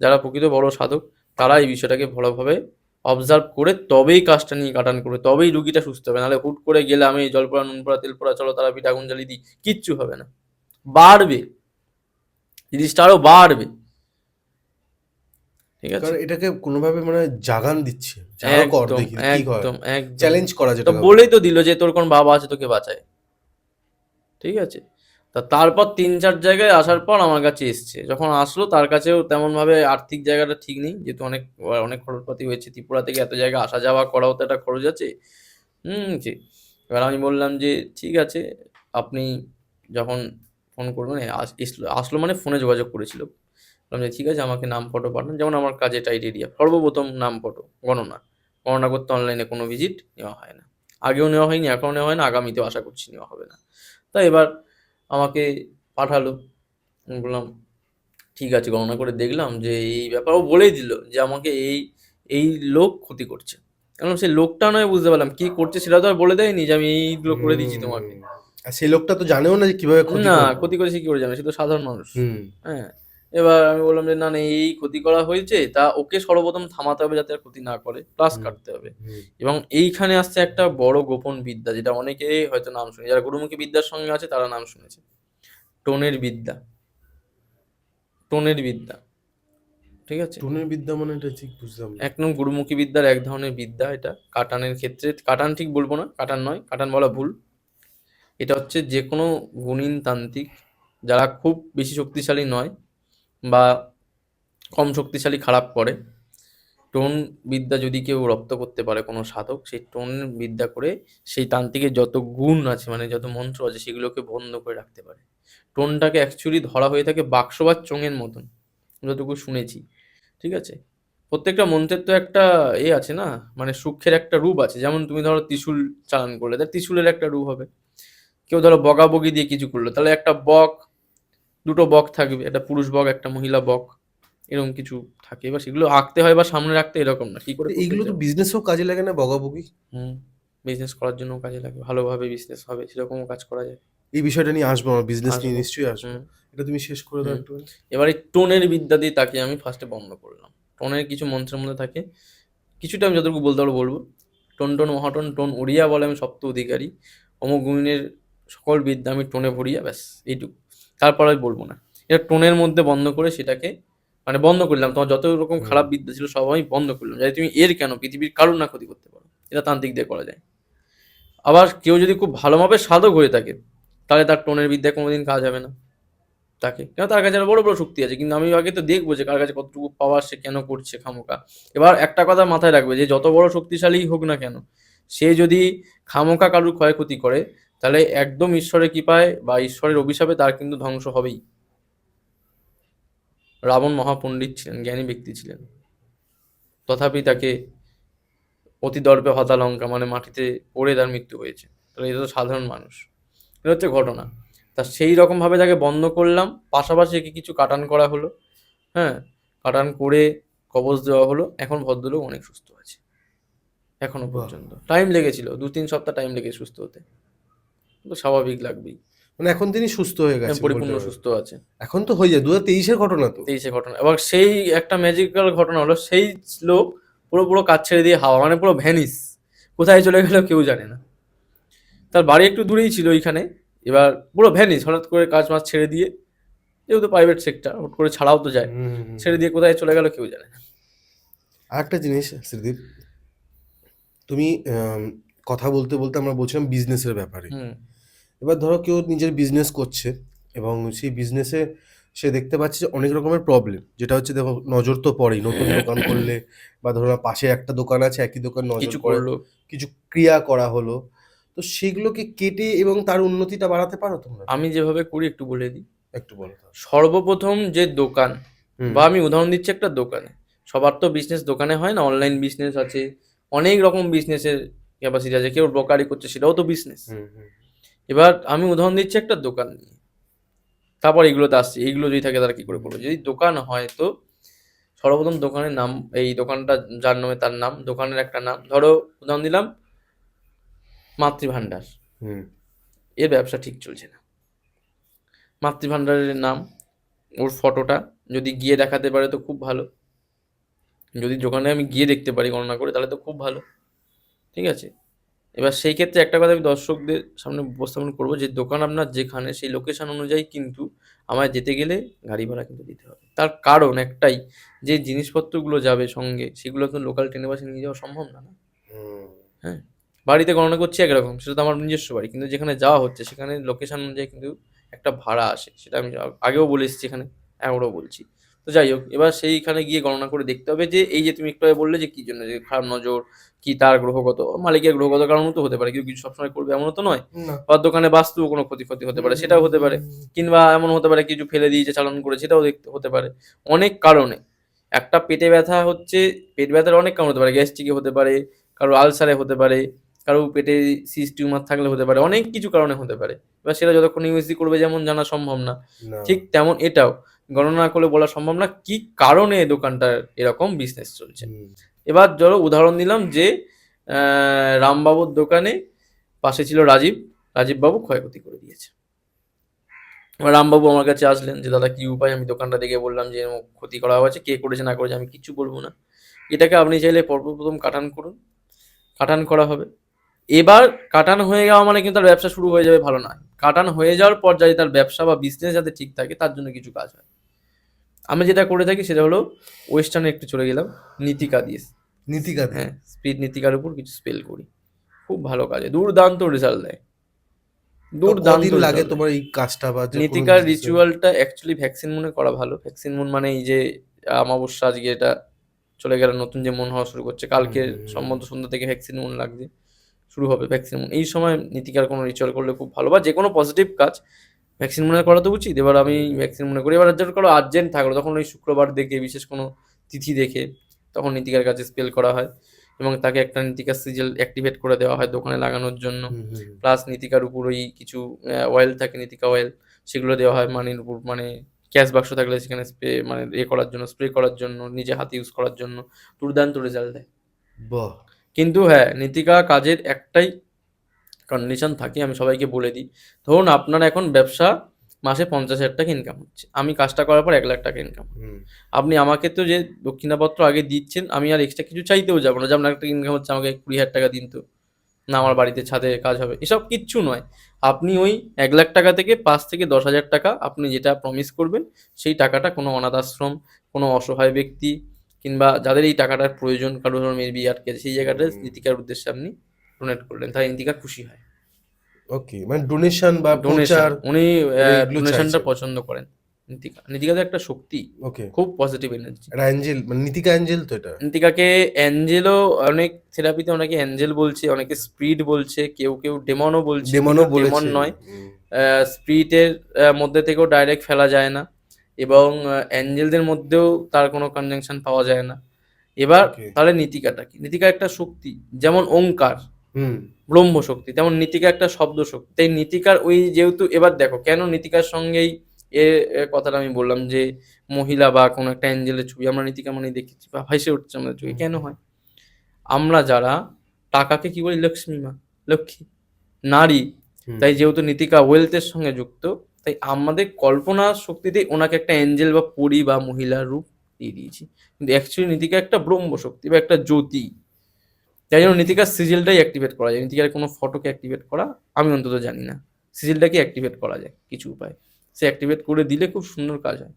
যারা প্রকৃত বড় সাধক, তারা এই বিষয়টাকে ভালোভাবে অবজার্ভ করে তবেই কাজটা নিয়ে কাটান করে, তবেই রুগীটা সুস্থ হবে। নাহলে হুট করে গেলে আমি জল পোড়া নুন পোড়া তেল পোড়া চলো তারা পিঠা আগুন জ্বালিয়ে দিই, কিচ্ছু হবে না, বাড়বে, জিনিসটা আরো বাড়বে। ঠিক আছে, কারণ এটাকে কোনোভাবে মানে জাগান দিচ্ছে, যারা কর একদম দেখি কি হয়, একদম একদম। চ্যালেঞ্জ করা তো যেটা বলেই তো দিল যে তোর কোন বাবা আছে তোকে বাঁচায়। ঠিক আছে, তা তারপর 3-4 জায়গায় আসার পর আমার কাছে এসছে, যখন আসলো তার কাছেও তেমন ভাবে আর্থিক জায়গাটা ঠিক নেই, যেহেতু অনেক অনেক খরচপাতি হয়েছে, ত্রিপুরা থেকে এত জায়গা আসা যাওয়া করাও তো একটা খরচ আছে। জি। এবার আমি বললাম যে ঠিক আছে, আপনি যখন ফোন করবেন, আসলো মানে ফোনে যোগাযোগ করেছিল, বললাম যে ঠিক আছে আমাকে নাম ফটো পাঠান, যেমন আমার কাজে টাইটেরিয়া সর্বপ্রথম নাম ফটো, গণনা, গণনা করতে অনলাইনে কোনো ভিজিট নেওয়া হয় না, আগেও নেওয়া হয়নি, এখনও নেওয়া হয় না, আগামীতেও আশা করছি নেওয়া হবে না। তাই এবার আমাকে পাঠালো, আমি বললাম ঠিক আছে, গণনা করে দেখলাম যে এই ব্যাপার, ও বলেই দিল যে আমাকে এই এই লোক ক্ষতি করছে। কারণ সেই লোকটা নয়, বুঝতে পারলাম কি করছে সেটা তো আর বলে দেয়নি যে আমি এইগুলো করে দিচ্ছি তোমাকে। আর সেই লোকটা তো জানেও না যে কিভাবে ক্ষতি না, করবে। ক্ষতি করেছে কি করে জানে, সে তো সাধারণ মানুষ। হুম হ্যাঁ, এবার আমি বললাম যে না না এই ক্ষতি করা হয়েছে, তা ওকে সর্বপ্রথম থামাতে হবে যাতে আর ক্ষতি না করে, প্লাস হুম কাটতে হবে। হুম এবং এইখানে আসছে একটা বড় গোপন বিদ্যা, যেটা অনেকেই হয়তো নাম শুনে, যারা গুরুমুখী বিদ্যার সঙ্গে আছে তারা নাম শুনেছে, টোনের বিদ্যা, টোনের বিদ্যা। ঠিক আছে, টুনের বিদ্যা মানে এটা ঠিক বুঝলাম না। একদম গুরুমুখী বিদ্যার এক ধরনের বিদ্যা এটা, কাটানের ক্ষেত্রে, কাটান ঠিক বলবো না, কাটান নয়, কাটান বলা ভুল। এটা হচ্ছে যে কোনো গুণিন তান্ত্রিক, যারা খুব বেশি শক্তিশালী নয় বা কম শক্তিশালী খারাপ করে, টোন বিদ্যা যদি কেউ রপ্ত করতে পারে কোনো সাধক, সেই টোন বিদ্যা করে সেই তান্ত্রিকের যত গুণ আছে, মানে যত মন্ত্র আছে, সেগুলোকে বন্ধ করে রাখতে পারে। টোনটাকে অ্যাকচুয়ালি ধরা হয়ে থাকে বাক্স বা চোঙের মতন, যতটুকু শুনেছি। ঠিক আছে, প্রত্যেকটা মন্ত্রের তো একটা আছে না, মানে সূক্ষ্মের একটা রূপ আছে, যেমন তুমি ধরো ত্রিশূল চালান করলে, তার ত্রিশূলের একটা রূপ হবে। কেউ ধরো বগাবগি দিয়ে কিছু করলো, তাহলে একটা বক, দুটো বক থাকবে, একটা পুরুষ বক একটা মহিলা বক, এরকম কিছু থাকে। এবার সেগুলো আঁকতে হয় বা সামনে রাখতে, এরকম না, কি করে তো করতে এইগুলো তো যাবো। বিজনেসেও কাজে লাগে না, বগাবগি? হুম, বিজনেস করার জন্য কাজে লাগে, ভালোভাবে বিজনেস হবে সেরকমও কাজ করা যায়। এই বিষয়টা নিয়ে আসবো, আমার বিজনেস নিয়ে আসবো। নিশ্চয়ই আসবো। হুম এটা তুমি শেষ করে দাও হুম। একটু। এবার এই টোনের বিদ্যা দিয়ে তাকে আমি ফার্স্টে বন্ধ করলাম। টোনের কিছু মন্ত্রের মধ্যে থাকে, কিছুটা আমি যতটুকু বলতে পারবো বলবো। টোন টোন মহাটোন, টোন উড়িয়া বলে আমি সপ্ত অধিকারী, অমুক গুণিনের সকল বিদ্যা আমি টোনে ভরিয়া, ব্যাস এইটুকু। তারপর আর বলবো না। এটা টোনের মধ্যে বন্ধ করে সেটাকে, মানে বন্ধ করলাম, তোমার যত রকম হুম খারাপ বিদ্যা ছিল সব আমি বন্ধ করলাম, যাতে তুমি এর কেন পৃথিবীর কারুর না ক্ষতি করতে পারো। এটা তান্ত্রিক দিয়ে করা যায়। আবার কেউ যদি খুব ভালোভাবে সাধক হয়ে থাকে, তাহলে তার টোনের বিদ্যা কোনোদিন কাজ হবে না তাকে, কেন তার কাছে আরো বড় বড় শক্তি আছে, কিন্তু আমি আগে তো দেখবো যে কার কাছে কতটুকু পাওয়ার, সে কেন করছে খামোকা। এবার একটা কথা মাথায় রাখবে, যে যত বড় শক্তিশালী হোক না কেন, সে যদি খামোকা কারুর ক্ষয়ক্ষতি করে, তাহলে একদম ঈশ্বরের কৃপায় বা ঈশ্বরের অভিশাপে তার কিন্তু ধ্বংস হবেই। রাবণ মহাপণ্ডিত ছিলেন, জ্ঞানী ব্যক্তি ছিলেন, তথাপি তাকে অতি দর্পে হতালঙ্কা, মানে মাটিতে পড়ে তার মৃত্যু হয়েছে। তাহলে এটা তো সাধারণ মানুষ, এটা হচ্ছে ঘটনা। তা সেই রকমভাবে তাকে বন্ধ করলাম, পাশাপাশি একে কিছু কাটান করা হলো। হ্যাঁ, কাটান করে কবজ দেওয়া হলো, এখন ভদ্রলোক অনেক সুস্থ আছে। এখনো বাহ। পর্যন্ত। টাইম লেগেছিল, 2-3 সপ্তাহ টাইম লেগে সুস্থ হতে। তো স্বাভাবিক লাগবেই। মানে এখন তিনি সুস্থ হয়ে গেছেন বলতে পরিপূর্ণ পারেন। সুস্থ আছে। এখন তো হয়ে যায় 2023-এর ঘটনা তো। 23 ঘটনা। এবার সেই একটা ম্যাজিক্যাল ঘটনা হলো, সেই লোক পুরো কাজ ছেড়ে দিয়ে হাওয়া, মানে পুরো ভ্যানিস। কোথায় চলে গেল কেউ জানে না। তার বাড়ি একটু দূরেই ছিল ওইখানে। এবার পুরো ভ্যানিস, হঠাৎ করে কাজ মাজ ছেড়ে দিয়ে, যেহেতু প্রাইভেট সেক্টর, হুট করে ছাড়াও তো যায়। ছেড়ে দিয়ে কোথায় চলে গেল কেউ জানে না। আরেকটা জিনিস শ্রীদীপ, তুমি কথা বলতে বলতে আমরা বলছিলাম বিজনেসের ব্যাপারে। হুম। এবার ধরো কেউ নিজের বিজনেস করছে এবং সেই বিজনেসে সে দেখতে পাচ্ছে যে অনেক রকমের প্রবলেম, যেটা হচ্ছে দেখো নজর তো পড়েই নতুন দোকান করলে, বা ধরো পাশে একটা দোকান আছে একই দোকান নজর কিছু পড়ে, করলো। কিছু ক্রিয়া করা হলো, তো সেগুলোকে কেটে এবং তার উন্নতিটা বাড়াতে পারো তোমরা? আমি যেভাবে করি একটু বলে দিই। একটু বলো তো। সর্বপ্রথম যে দোকান, হুম বা আমি উদাহরণ দিচ্ছি একটা দোকানে, সবার তো বিজনেস দোকানে হয় না, অনলাইন বিজনেস আছে, অনেক রকম বিজনেসের ক্যাপাসিটি আছে, কেউ ব্রোকারি করছে, সেটাও তো বিজনেস। হুম হুম এবার আমি উদাহরণ দিচ্ছি একটা দোকান নিয়ে, তারপর এগুলোতে আসছি। এইগুলো যদি থাকে তারা কি করে করবো। যদি দোকান হয়, তো সর্বপ্রথম দোকানের নাম, এই দোকানটা যার নামে তার নাম, দোকানের একটা নাম, ধরো উদাহরণ দিলাম মাতৃভাণ্ডার। হুম এর ব্যবসা ঠিক চলছে না। মাতৃভাণ্ডারের নাম, ওর ফটোটা যদি গিয়ে দেখাতে পারে তো খুব ভালো। যদি দোকানে আমি গিয়ে দেখতে পারি গণনা করে, তাহলে তো খুব ভালো। ঠিক আছে। এবার সেই ক্ষেত্রে একটা কথা আমি দর্শকদের সামনে উপস্থাপন করবো, যে দোকান আপনার যেখানে, সেই লোকেশন অনুযায়ী কিন্তু আমায় যেতে গেলে গাড়ি ভাড়া কিন্তু দিতে হবে। তার কারণ একটাই, যে জিনিসপত্রগুলো যাবে সঙ্গে, সেগুলো তো লোকাল ট্রেনে বাসে নিয়ে যাওয়া সম্ভব না। হুম হ্যাঁ। বাড়িতে গণনা করছি একরকম, সেটা তো আমার নিজস্ব বাড়ি, কিন্তু যেখানে যাওয়া হচ্ছে সেখানে লোকেশন অনুযায়ী কিন্তু একটা ভাড়া আসে। সেটা আমি আগেও বলে এসেছি এখানে, এখনও বলছি। তো যাই হোক, এবার সেইখানে গিয়ে গণনা করে দেখতে হবে যে এই যে তুমি একটু আগে বললে যে কি জন্য, যে খারাপ নজর, কি তার গ্রহগত, মালিকের গ্রহগত কারণও তো হতে পারে, কেউ কিছু সবসময় করবে এমনও তো নয়। না। বা দোকানে বাস্তু কোনো ক্ষতি হতে পারে, সেটাও হতে পারে। কিংবা এমন হতে পারে কিছু ফেলে দিয়েছে চালান করে, সেটাও দেখতে হতে পারে। অনেক কারণে। একটা পেটে ব্যথা হচ্ছে, পেট ব্যথার অনেক কারণ হতে পারে, গ্যাস্ট্রিকে হতে পারে, কারো আলসারে হতে পারে, কারো পেটে সিস্ট টিউমার থাকলে হতে পারে, অনেক কিছু কারণে হতে পারে। এবার সেটা যতক্ষণ ইউএসজি করবে যেমন জানা সম্ভব না, না। ঠিক তেমন এটাও গণনা করে বলা সম্ভব না কি কারণে এই দোকানটার এরকম বিজনেস চলছে। হুম এবার ধরো উদাহরণ দিলাম যে রামবাবুর দোকানে পাশে ছিল রাজীব, রাজীববাবু ক্ষয়ক্ষতি করে দিয়েছে। এবার রামবাবু আমার কাছে আসলেন যে দাদা কি উপায়। আমি দোকানটা দেখে বললাম যে এরকম ক্ষতি করা হয়েছে, কে করেছে না করেছে আমি কিচ্ছু বলবো না, এটাকে আপনি চাইলে প্রথম কাটান করুন। কাটান করা হবে। এবার কাটান হয়ে যাওয়া মানে কিন্তু তার ব্যবসা শুরু হয়ে যাবে, ভালো নয়। কাটান হয়ে যাওয়ার পর যাতে তার ব্যবসা বা বিজনেস যাতে ঠিক থাকে, তার জন্য কিছু কাজ হয়। আমি যেটা করে থাকি সেটা হলো, ওয়েস্টার্নে একটু চলে গেলাম, নীতিকা দিয়ে। নীতিকা দিয়ে? হ্যাঁ, স্পিড নীতিকার উপর কিছু স্পেল করি, খুব ভালো কাজে, দুর্দান্ত রেজাল্ট দেয়, তো দুর্দান্ত কদিন লাগে রেজাল্ট দেয়। তোমার এই কাজটা বা যে কোনো নীতিকার বিজনেসে? রিচুয়ালটা অ্যাকচুয়ালি ভ্যাকসিন মুনে করা ভালো। ভ্যাকসিন মুন মানে এই যে অমাবস্যা, আজকে এটা চলে গেল, নতুন যে মন হওয়া শুরু করছে, কালকে সম্বন্ধ সন্ধ্যা থেকে ভ্যাকসিন মুন লাগবে, শুরু হবে ভ্যাকসিন মুন। এই সময় নীতিকার কোনো রিচুয়াল করলে খুব ভালো, বা যে কোনো পজিটিভ কাজ ভ্যাকসিন মনে করা তো উচিত। এবার আমি ভ্যাকসিন মনে করি। এবার যার কারো আর্জেন্ট থাকলো, তখন ওই শুক্রবার দেখে, বিশেষ কোনো তিথি দেখে, তখন নীতিকার কাছে স্পেল করা হয়, এবং তাকে একটা নীতিকার সিজিল অ্যাক্টিভেট করে দেওয়া হয় দোকানে লাগানোর জন্য। হুম হুম প্লাস নীতিকার উপর ওই কিছু অয়েল থাকে, নীতিকা অয়েল, সেগুলো দেওয়া হয় মানির উপর, মানে ক্যাশ বাক্স থাকলে সেখানে স্প্রে, মানে করার জন্য, স্প্রে করার জন্য, নিজে হাতে ইউজ করার জন্য। দুর্দান্ত রেজাল্ট দেয়। বাহ। কিন্তু হ্যাঁ, নীতিকা কাজের একটাই কন্ডিশন থাকে, আমি সবাইকে বলে দিই। ধরুন আপনার এখন ব্যবসা মাসে 50,000 টাকা ইনকাম হচ্ছে, আমি কাজটা করার পর 1,00,000 টাকা ইনকাম। হুম আপনি আমাকে তো যে দক্ষিণাপত্র আগে দিচ্ছেন, আমি আর এক্সট্রা কিছু চাইতেও যাবো না যে আপনার একটা ইনকাম হচ্ছে, আমাকে 20,000 টাকা দিন তো, না আমার বাড়িতে ছাদে কাজ হবে, এসব কিচ্ছু নয়। আপনি ওই 1,00,000 টাকা থেকে 5 থেকে 10,000 টাকা আপনি যেটা প্রমিস করবেন, সেই টাকাটা কোনো অনাথ আশ্রম, কোনো অসহায় ব্যক্তি, কিংবা যাদের এই টাকাটার প্রয়োজন, কারোর মেবি আটকে আছে, সেই জায়গাটা নীতিকার উদ্দেশ্যে আপনি ডোনেট করলেন, তাই নীতিকা খুশি হয়। ওকে, মানে ডোনেশন বা ডোনেশন, প্রচার উনি মানে এগুলো ডোনেশনটা চাইছেন? পছন্দ করেন। নীতিকা তো একটা শক্তি, ওকে, খুব পজিটিভ এনার্জি। এটা অ্যাঞ্জেল মানে নীতিকা অ্যাঞ্জেল তো এটা? নীতিকাকে অ্যাঞ্জেলও, অনেক থেরাপিতে অনেকে অ্যাঞ্জেল বলছে, অনেকে স্পিরিট বলছে, কেউ ডেমনও বলছে, ডেমনও কিন্তু ডেমন বলেছে। নয়। হুম, স্পিরিটের মধ্যে থেকেও ডাইরেক্ট ফেলা যায় না, এবং অ্যাঞ্জেলদের মধ্যেও তার কোনো কনজাংশন পাওয়া যায় না। এবার ওকে। তাহলে নীতিকাটা কি? নীতিকা একটা শক্তি, যেমন ওঙ্কার হুম ব্রহ্ম শক্তি, তেমন নীতিকা একটা শব্দ শক্তি। তাই নীতিকার ওই যেহেতু, এবার দেখো কেন নীতিকার সঙ্গেই এ কথাটা আমি বললাম যে মহিলা বা কোনো একটা অ্যাঞ্জেলের ছবি আমরা নীতিকা মানে দেখেছি বা ভাসে উঠছে আমাদের চোখে, হুম কেন হয়? আমরা যারা টাকাকে কি বলি? লক্ষ্মী মা, লক্ষ্মী, নারী। হুম। তাই যেহেতু নীতিকা ওয়েলথের সঙ্গে যুক্ত, তাই আমাদের কল্পনার শক্তিতে ওনাকে একটা এঞ্জেল বা পরী বা মহিলার রূপ দিয়ে দিয়েছি। কিন্তু অ্যাকচুয়ালি নীতিকা একটা ব্রহ্ম শক্তি বা একটা জ্যোতি। তাই জন্য নীতিকার সিজিলটাই অ্যাক্টিভেট করা যায়। নীতিকার কোনো ফটোকে অ্যাক্টিভেট করা আমি অন্তত জানি না। সিজিলটাকে অ্যাক্টিভেট করা যায় কিছু উপায়। সে অ্যাক্টিভেট করে দিলে খুব সুন্দর কাজ হয়।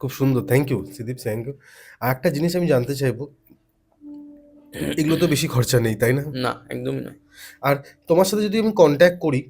খুব সুন্দর, thank you Sudip, thank you. আর একটা জিনিস আমি জানতে চাইবো, এগুলো তো বেশি খরচা নেই তাই না? না, একদমই নয়। আর তোমার সাথে যদি আমি কন্ট্যাক্ট করি,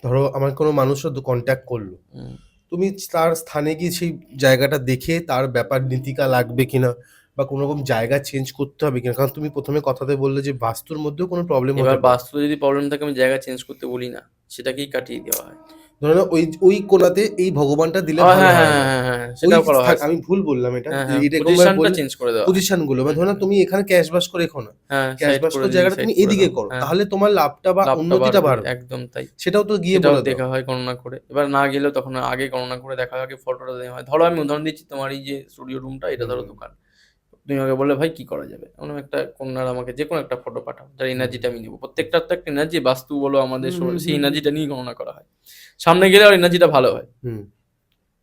ধরো আমার কোনো মানুষও কন্ট্যাক্ট করলো, হুম। তুমি তার স্থানে গিয়ে সেই জায়গাটা দেখে তার ব্যাপার নীতিকা লাগবে কিনা বা কোনো রকম জায়গা চেঞ্জ করতে হবে কিনা, কারণ তুমি প্রথমে কথাতে বললে যে বাস্তুর মধ্যেও কোনো প্রবলেম এবার হতে পারে। বাস্তুতে যদি প্রবলেম থাকে আমি জায়গা চেঞ্জ করতে বলি না, সেটাকেই কাটিয়ে দেওয়া হয়। ধরো না, ওই ওই কোণাতে এই ভগবানটা দিলে হ্যাঁ, ভালো হ্যাঁ, হয় হ্যাঁ, না, হ্যাঁ, হ্যাঁ, ওই সেটাও করা হয়। আমি ভুল বললাম এটা, হ্যাঁ, যে হ্যাঁ, এরকম ভাবে পজিশনটা বললে চেঞ্জ করে দেওয়া হয়। পজিশন গুলো, মানে ধরো না তুমি এখানে ক্যাশ বাস করে এখো না, হ্যাঁ, ক্যাশ সাইড বাস করে করে দিই, জায়গাটা সাইড তুমি করে এদিকে দাও। করো, হ্যাঁ, তাহলে তোমার লাভটা বা লাভটা উন্নতিটা বাড়বে, বাড়বে। একদম তাই। সেটাও তো গিয়ে সেটাও বলে দাও। দেখা হয় গণনা করে। এবার না গেলেও তখন আগে গণনা করে দেখা হয়, আগে ফটোটা দেওয়া হয়। ধরো আমি উদাহরণ দিচ্ছি, তোমার এই যে স্টুডিও রুমটা, এটা ধরো হুম, দোকান। তুমি আমাকে বললে ভাই কি করা যাবে? এমন একটা কন্যার আমাকে যে কোনো একটা ফটো পাঠাও যার হুম, এনার্জিটা আমি নেবো। প্রত্যেকটার তো একটা এনার্জি, বাস্তু বলো আমাদের হুম, হুম, সেই হুম, এনার্জিটা নিয়েই গণনা করা হয়। সামনে গেলে আর এনার্জিটা ভালো হয়। হুম।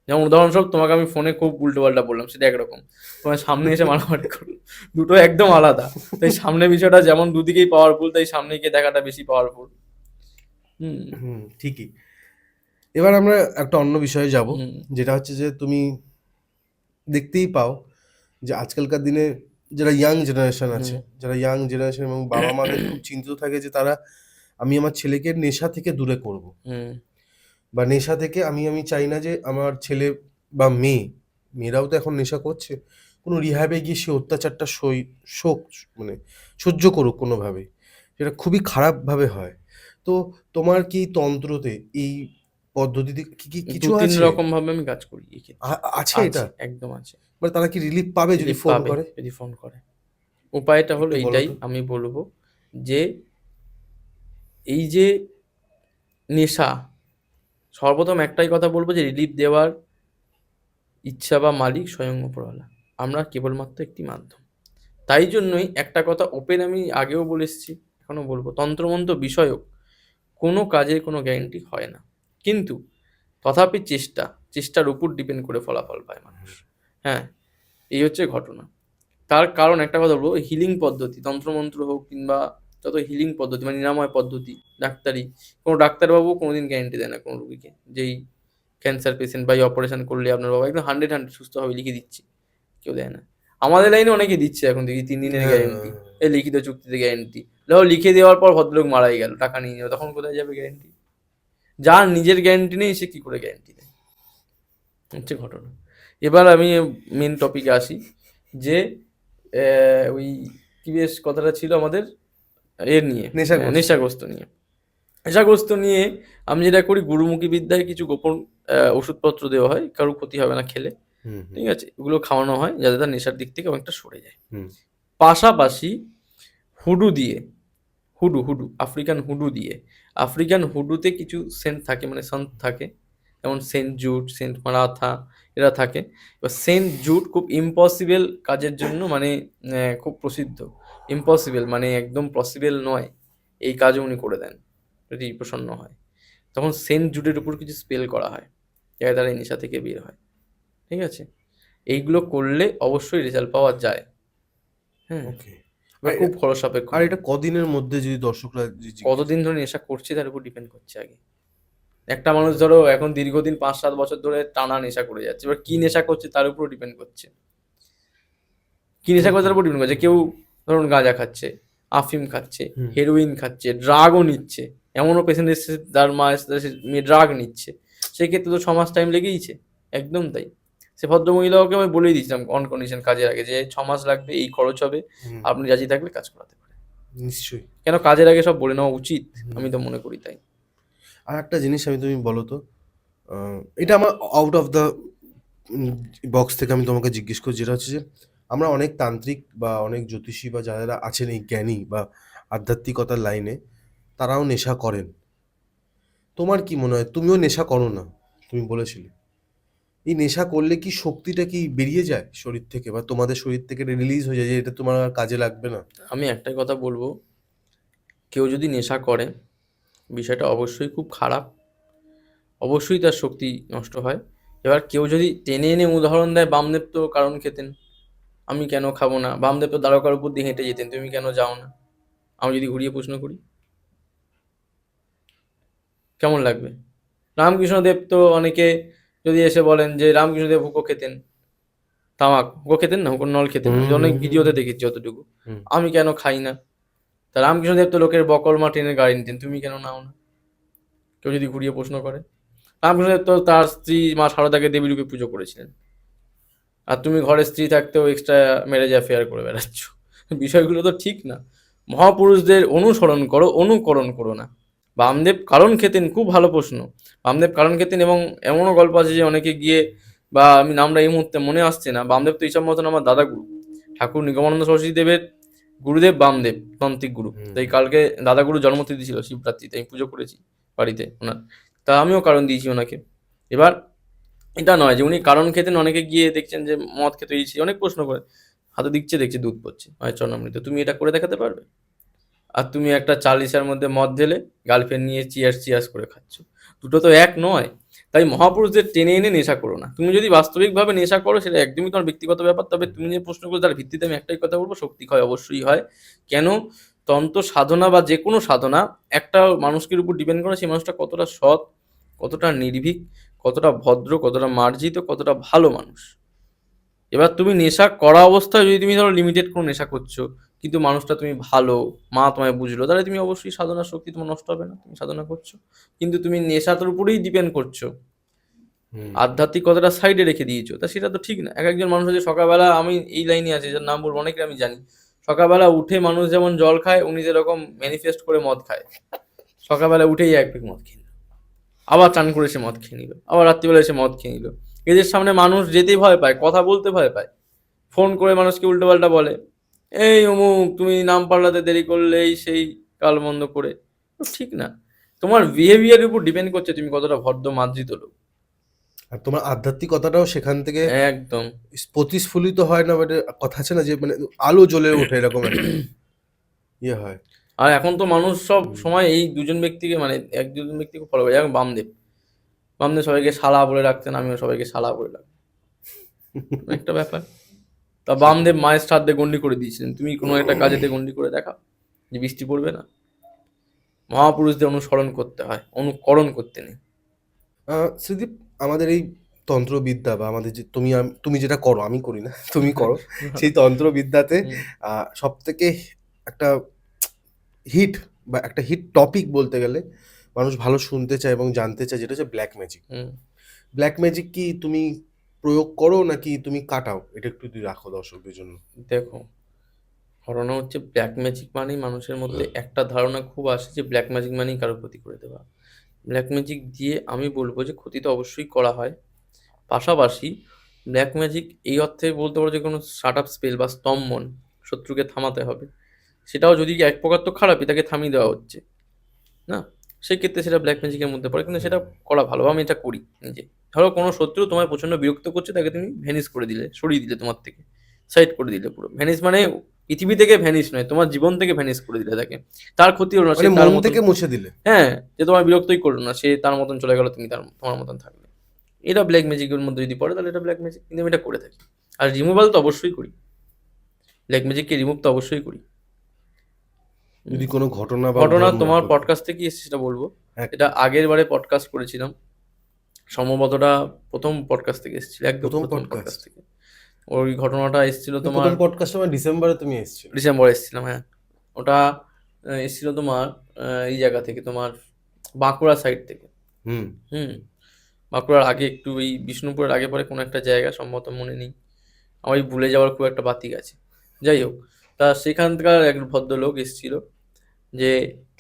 যেমন উদাহরণস্বরূপ তোমাকে আমি ফোনে খুব উল্টোপাল্টা বললাম, সেটা একরকম। তোমার সামনে এসে মারামারি করলো, দুটো একদম আলাদা। তাই সামনে বিষয়টা যেমন দুদিকেই পাওয়ারফুল, তাই সামনে গিয়ে দেখাটা বেশি পাওয়ারফুল। হুম, হুম, ঠিকই। এবার আমরা একটা অন্য বিষয়ে যাব, হুম, যেটা হচ্ছে যে তুমি দেখতেই পাও যে আজকালকার দিনে যারা ইয়াং জেনারেশন হুম, আছে, যারা ইয়াং জেনারেশন এবং বাবা মাদের খুব চিন্তিত থাকে যে তারা, আমি আমার ছেলেকে নেশা থেকে দূরে করব, হুম, বা নেশা থেকে আমি চাই না যে আমার ছেলে বা মেয়েরাও তো এখন নেশা করছে, কোনো রিহ্যাবে গিয়ে সে অত্যাচারটা শোক, মানে সহ্য করুক কোনোভাবে, সেটা খুবই খারাপভাবে হয়। তো তোমার কি তন্ত্রতে এই পদ্ধতিতে কি কি দু কিছু তিন আছে? রকম ভাবে আমি কাজ করি এই ক্ষেত্রে। আছে এটা? আছে, একদম আছে। মানে তারা কি রিলিফ পাবে যদি রিলিফ ফোন পাবে করে? যদি ফোন করে। উপায়টা হলো একটু বলো এইটাই, তো। আমি বলবো যে এই যে নেশা, সর্বপ্রথম একটাই কথা বলবো যে রিলিফ দেওয়ার ইচ্ছা বা মালিক স্বয়ং উপরওয়ালা। আমরা কেবলমাত্র একটি মাধ্যম। তাই জন্যই একটা কথা ওপেন আমি আগেও বলে এসেছি, এখনো বলবো, তন্ত্রমন্ত্র বিষয়ক কোনো কাজের কোনো গ্যারান্টি হয় না। কিন্তু তথাপি চেষ্টার উপর ডিপেন্ড করে ফলাফল পায় মানুষ। হ্যাঁ, এই হচ্ছে ঘটনা। তার কারণ একটা কথা বলবো, হিলিং পদ্ধতি, তন্ত্রমন্ত্র হোক কিংবা যত হিলিং পদ্ধতি মানে নিরাময় পদ্ধতি, ডাক্তারি, কোনো ডাক্তারবাবু কোনোদিন গ্যারান্টি দেয় না কোনো রুগীকে যেই ক্যান্সার পেশেন্ট বা এই অপারেশন করলে আপনার বাবা একদম 100 সুস্থ হবে লিখে দিচ্ছি, কেউ দেয় না। আমাদের লাইনে অনেকে দিচ্ছে এখন, দেখি 3 দিনের হ্যাঁ, গ্যারেন্টি, এই লিখিত চুক্তিতে গ্যারেন্টি। ধরো লিখে দেওয়ার পর ভদ্রলোক মারাই গেল, টাকা নিয়ে নেবে, তখন কোথায় যাবে গ্যারেন্টি? যার নিজের গ্যারেন্টি নেই সে কি করে গ্যারেন্টি দেয়, হচ্ছে ঘটনা। এবার আমি মেন টপিকে আসি, যে ওই কি বেশ কথাটা ছিল আমাদের এর নিয়ে, নেশাগ্রস্ত। নেশাগ্রস্ত নিয়ে। নেশাগ্রস্ত নিয়ে আমি যেটা করি, গুরুমুখী বিদ্যায় কিছু গোপন ওষুধপত্র দেওয়া হয়, কারো ক্ষতি হবে না খেলে। হুম, হুম, ঠিক আছে, এগুলো খাওয়ানো হয় যাতে তার নেশার দিক থেকে অনেকটা সরে যায়। হুম, পাশাপাশি হুডু দিয়ে, হুডু আফ্রিকান হুডু দিয়ে, আফ্রিকান হুডুতে কিছু সেন্ট থাকে মানে সন্ত থাকে, যেমন সেন্ট জুট, সেন্ট মারাথা, এরা থাকে। এবার সেন্ট জুট খুব ইম্পসিবল কাজের জন্য মানে খুব প্রসিদ্ধ। ইম্পসিবল মানে একদম পসিবল নয়, এই কাজও উনি করে দেন যদি প্রসন্ন হয়। তখন সেন্ট জুটের উপর কিছু স্পেল করা হয় যাতে তারা এই নেশা থেকে বের হয়। ঠিক আছে, এইগুলো করলে অবশ্যই রেজাল্ট পাওয়া যায়। হ্যাঁ, ওকে। আর খুব খরচ সাপেক্ষ আর নয়। এটা কদিনের মধ্যে যদি দর্শকরা জিজ্ঞেস কতদিন ধরে নেশা করছে তার উপর ডিপেন্ড করছে আগে। একটা মানুষ ধরো এখন দীর্ঘদিন 5-7 বছর ধরে টানা নেশা করে যাচ্ছে, এবার কি নেশা করছে তার উপর ডিপেন্ড করছে। কি নেশা করছে তার উপর ডিপেন্ড করছে। কেউ ধরুন গাঁজা খাচ্ছে, আফিম খাচ্ছে, হুম, হেরোইন খাচ্ছে, ড্রাগও নিচ্ছে। এমনও পেশেন্ট এসেছে তার মা এসে মেয়ে ড্রাগ নিচ্ছে, সেক্ষেত্রে তো 6 মাস টাইম লেগেইছে। একদম তাই। সে ভদ্রমহিলাকে আমি বলেই দিয়েছিলাম অন কন্ডিশন কাজের আগে যে 6 মাস লাগবে, এই খরচ হবে, হুম, আপনি রাজি থাকলে কাজ করাতে পারেন। নিশ্চয়ই। কেন কাজের আগে সব বলে নেওয়া উচিত, হুম। আমি তো মনে করি তাই। আর একটা জিনিস আমি, তুমি বলো তো, এটা আমার আউট অফ দ্য বক্স থেকে আমি তোমাকে জিজ্ঞেস করি, যেটা হচ্ছে যে আমরা অনেক তান্ত্রিক বা অনেক জ্যোতিষী বা যারা আছেন এই জ্ঞানী বা আধ্যাত্মিকতার লাইনে, তারাও নেশা করেন। তোমার কি মনে হয়? তুমিও নেশা করো না, তুমি বলেছিলে। এই নেশা করলে কি শক্তিটা কি বেরিয়ে যায় শরীর থেকে, বা তোমাদের শরীর থেকে রিলিজ হয়ে যায় যে এটা তোমার আর কাজে লাগবে না? আমি একটাই কথা বলবো, কেউ যদি নেশা করে বিষয়টা অবশ্যই খুব খারাপ, অবশ্যই তার শক্তি নষ্ট হয়। এবার কেউ যদি টেনে এনে উদাহরণ দেয়, বামদেব তো কারণ খেতেন, আমি কেন খাবো না, বামদেব তো দ্বারকার উপর দিয়ে হেঁটে যেতেন, তুমি কেন যাও না, আমি যদি ঘুরিয়ে প্রশ্ন করি কেমন লাগবে? রামকৃষ্ণদেব তো অনেকে যদি এসে বলেন যে রামকৃষ্ণদেব হুঁকো খেতেন, তামাক হুঁকো খেতেন না, হুঁকোর নল খেতেন না, যে অনেক ভিডিওতে দেখেছি যতটুকু, হুম। আমি কেন খাই না? তা রামকৃষ্ণদেব তো লোকের বকল মা টেনে গাড়ি নিতেন, তুমি কেন নাও না? কেউ যদি ঘুরিয়ে প্রশ্ন করে, রামকৃষ্ণদেব তো তার স্ত্রী মা সারদাকে দেবী রূপে পুজো করেছিলেন, আর তুমি ঘরে স্ত্রী থাকতেও এক্সট্রা ম্যারেজ অ্যাফেয়ার করে বেড়াচ্ছ। বিষয়গুলো তো ঠিক না। মহাপুরুষদের অনুসরণ করো, অনুকরণ করো না। বামদেব কারণ খেতেন, খুব ভালো প্রশ্ন। বামদেব কারণ খেতেন, এবং এমনও গল্প আছে যে অনেকে গিয়ে, বা আমি নামটা এই মুহূর্তে মনে আসছে না, বামদেব তো হিসাব মতন আমার দাদা গুরু, ঠাকুর নিগমানন্দ সরস্বতী দেবের গুরুদেব বামদেব, তান্ত্রিক গুরু। তাই কালকে দাদা গুরু জন্মতিথি ছিল শিবরাত্রিতে, আমি পুজো করেছি বাড়িতে ওনার, তা আমিও কারণ দিয়েছি ওনাকে। এবার এটা নয় যে উনি কারণ খেতেন, অনেকে গিয়ে দেখছেন যে মদ খেতে ইচ্ছে, অনেক প্রশ্ন করে, হাতে দিচ্ছে দেখছি দুধ পড়ছে, মায়ের চরণামৃত, তুমি এটা করে দেখাতে পারবে? আর তুমি একটা 40-এর মধ্যে মদ ঢেলে গার্লফ্রেন্ড নিয়ে চিয়ার্স চিয়ার্স করে খাচ্ছ, দুটো তো এক নয়। তাই মহাপুরুষদের টেনে এনে নেশা করো না। তুমি যদি বাস্তবিকভাবে নেশা করো সেটা একদমই তোমার ব্যক্তিগত ব্যাপার, তবে তুমি যে প্রশ্ন করো তার ভিত্তিতে আমি একটাই কথা বলবো, শক্তি ক্ষয় অবশ্যই হয়। কেন? তন্ত্র সাধনা বা যে কোনো সাধনা একটা মানুষের উপর ডিপেন্ড করে সেই মানুষটা কতটা সৎ, কতটা নির্ভীক, কতটা ভদ্র, কতটা মার্জিত, কতটা ভালো মানুষ। এবার তুমি নেশা করা অবস্থায় যদি তুমি ধরো লিমিটেড কোনো নেশা করছো, কিন্তু মানুষটা তুমি ভালো, মা তোমায় বুঝলো, তাহলে তুমি অবশ্যই সাধনার শক্তি তোমার নষ্ট হবে না, তুমি সাধনা করছো। কিন্তু তুমি নেশাটার উপরেই ডিপেন্ড করছো, হুম। আধ্যাত্মিকতাটা সাইডে রেখে দিয়েছো, তা সেটা তো ঠিক না। এক একজন মানুষ আছে সকালবেলা, আমি এই লাইনে আছে যার নাম বলবো, অনেকে আমি জানি, সকালবেলা উঠে মানুষ যেমন জল খায়, উনি যেরকম ম্যানিফেস্ট করে মদ খায়। সকালবেলা উঠেই এক পেক মদ খেয়ে নিল, আবার চান করে এসে মদ খেয়ে নিল, আবার রাত্রিবেলা এসে মদ খেয়ে নিল। এদের সামনে মানুষ যেতেই ভয় পায়, কথা বলতে ভয় পায়, ফোন করে মানুষকে উল্টোপাল্টা বলে, এই অমুক তুমি নাম পাল্টাতে দেরি করলে এই সেই, কাল বন্ধ করে। তো ঠিক না। তোমার বিহেভিয়ারের উপর ডিপেন্ড করছে তুমি কতটা ভদ্র মার্জিত লোক। আর তোমার আধ্যাত্মিকতাটাও সেখান থেকে একদম। প্রতিস্ফুলিত হয় না, মানে কথা আছে না যে মানে আলো জ্বলে ওঠে, এরকম একটা ইয়ে হয়। আর এখন তো মানুষ সব হুম। সময় এই দুজন ব্যক্তিকে, মানে এক দুজন ব্যক্তিকে ফলো করে, যেমন বামদেব। বামদেব সবাইকে শালা বলে রাখতেন, আমিও সবাইকে শালা বলে রাখতাম, একটা ব্যাপার। তা সেটাই। বামদেব মায়ের শ্রাদ্ধে গন্ডি করে দিয়েছিলেন, তুমি কোনো একটা কাজেতে গন্ডি করে দেখাও যে বৃষ্টি পড়বে না। মহাপুরুষদের অনুসরণ করতে হয়, অনুকরণ করতে নেই। সুদীপ, আমাদের এই তন্ত্রবিদ্যা বা আমাদের যে তুমি যেটা করো, আমি করি না, তুমি করো, সেই তন্ত্রবিদ্যাতে হুম, সব থেকে একটা হিট বা একটা হিট টপিক বলতে গেলে মানুষ ভালো শুনতে চায় এবং জানতে চায়, যেটা হচ্ছে ব্ল্যাক ম্যাজিক। হুম। ব্ল্যাক ম্যাজিক কি তুমি প্রয়োগ করো নাকি তুমি কাটাও? এটা একটু তুই রাখো দর্শকদের জন্য। দেখো, ঘটনা হচ্ছে ব্ল্যাক ম্যাজিক মানেই মানুষের মধ্যে একটা ধারণা খুব আসে যে ব্ল্যাক ম্যাজিক মানেই কারো ক্ষতি করে দেওয়া। ব্ল্যাক ম্যাজিক দিয়ে আমি বলবো যে ক্ষতি তো অবশ্যই করা হয়, পাশাপাশি ব্ল্যাক ম্যাজিক এই অর্থে বলতে পারো যে কোনো শাট আপ স্পেল বা স্তম্ভন, শত্রুকে থামাতে হবে, সেটাও যদি এক প্রকার তো খারাপই, তাকে থামিয়ে দেওয়া হচ্ছে না, সেক্ষেত্রে সেটা ব্ল্যাক ম্যাজিকের মধ্যে পড়ে, কিন্তু সেটা করা ভালো, আমি এটা করি নিজে। ধরো কোনো শত্রু তোমায় প্রচণ্ড বিরক্ত করছে, তাকে তুমি ভ্যানিশ করে দিলে, সরিয়ে দিলে তোমার থেকে, সাইড করে দিলে, পুরো ভ্যানিশ মানে পৃথিবী থেকে ভ্যানিশ নয়, তোমার জীবন থেকে ভ্যানিশ করে দিলে তাকে, তার ক্ষতি হলো না, সে মানে তার মন মতন, থেকে মুছে দিলে। হ্যাঁ, যে তোমার বিরক্তই করলো না, সে তার মতন চলে গেল, তুমি তোমার মতন থাকলে, এটা ব্ল্যাক ম্যাজিকের মধ্যে যদি পড়ে তাহলে এটা ব্ল্যাক ম্যাজিক, কিন্তু আমি এটা করে থাকি। আর রিমুভাল তো অবশ্যই করি, ব্ল্যাক ম্যাজিককে রিমুভ তো অবশ্যই করি। হুম। যদি কোনো ঘটনা বা ঘটনা উদাহরণ তোমার রাখো একটু। পডকাস্ট থেকে এসেছে সেটা বলবো। হ্যাঁ, এটা আগের বারে পডকাস্ট করেছিলাম, সম্ভবত ওটা প্রথম পডকাস্ট থেকে এসেছিল, একদম প্রথম প্রথম পডকাস্ট। পডকাস্ট থেকে। ওই ঘটনাটা এসেছিল তোমার প্রথম পডকাস্ট আমার ডিসেম্বরে তুমি এসেছিল। ডিসেম্বরে এসেছিলাম, হ্যাঁ। ওটা এসেছিল তোমার এই জায়গা থেকে, তোমার বাঁকুড়া সাইড থেকে। হুম। হুম। বাঁকুড়ার আগে একটু, এই বিষ্ণুপুরের আগে পরে কোনো একটা জায়গা, সম্ভবত মনে নেই, আমার এই ভুলে যাওয়ার খুব একটা বাতিক আছে। যাই হোক, তা সেখানকার এক ভদ্রলোক এসেছিল, যে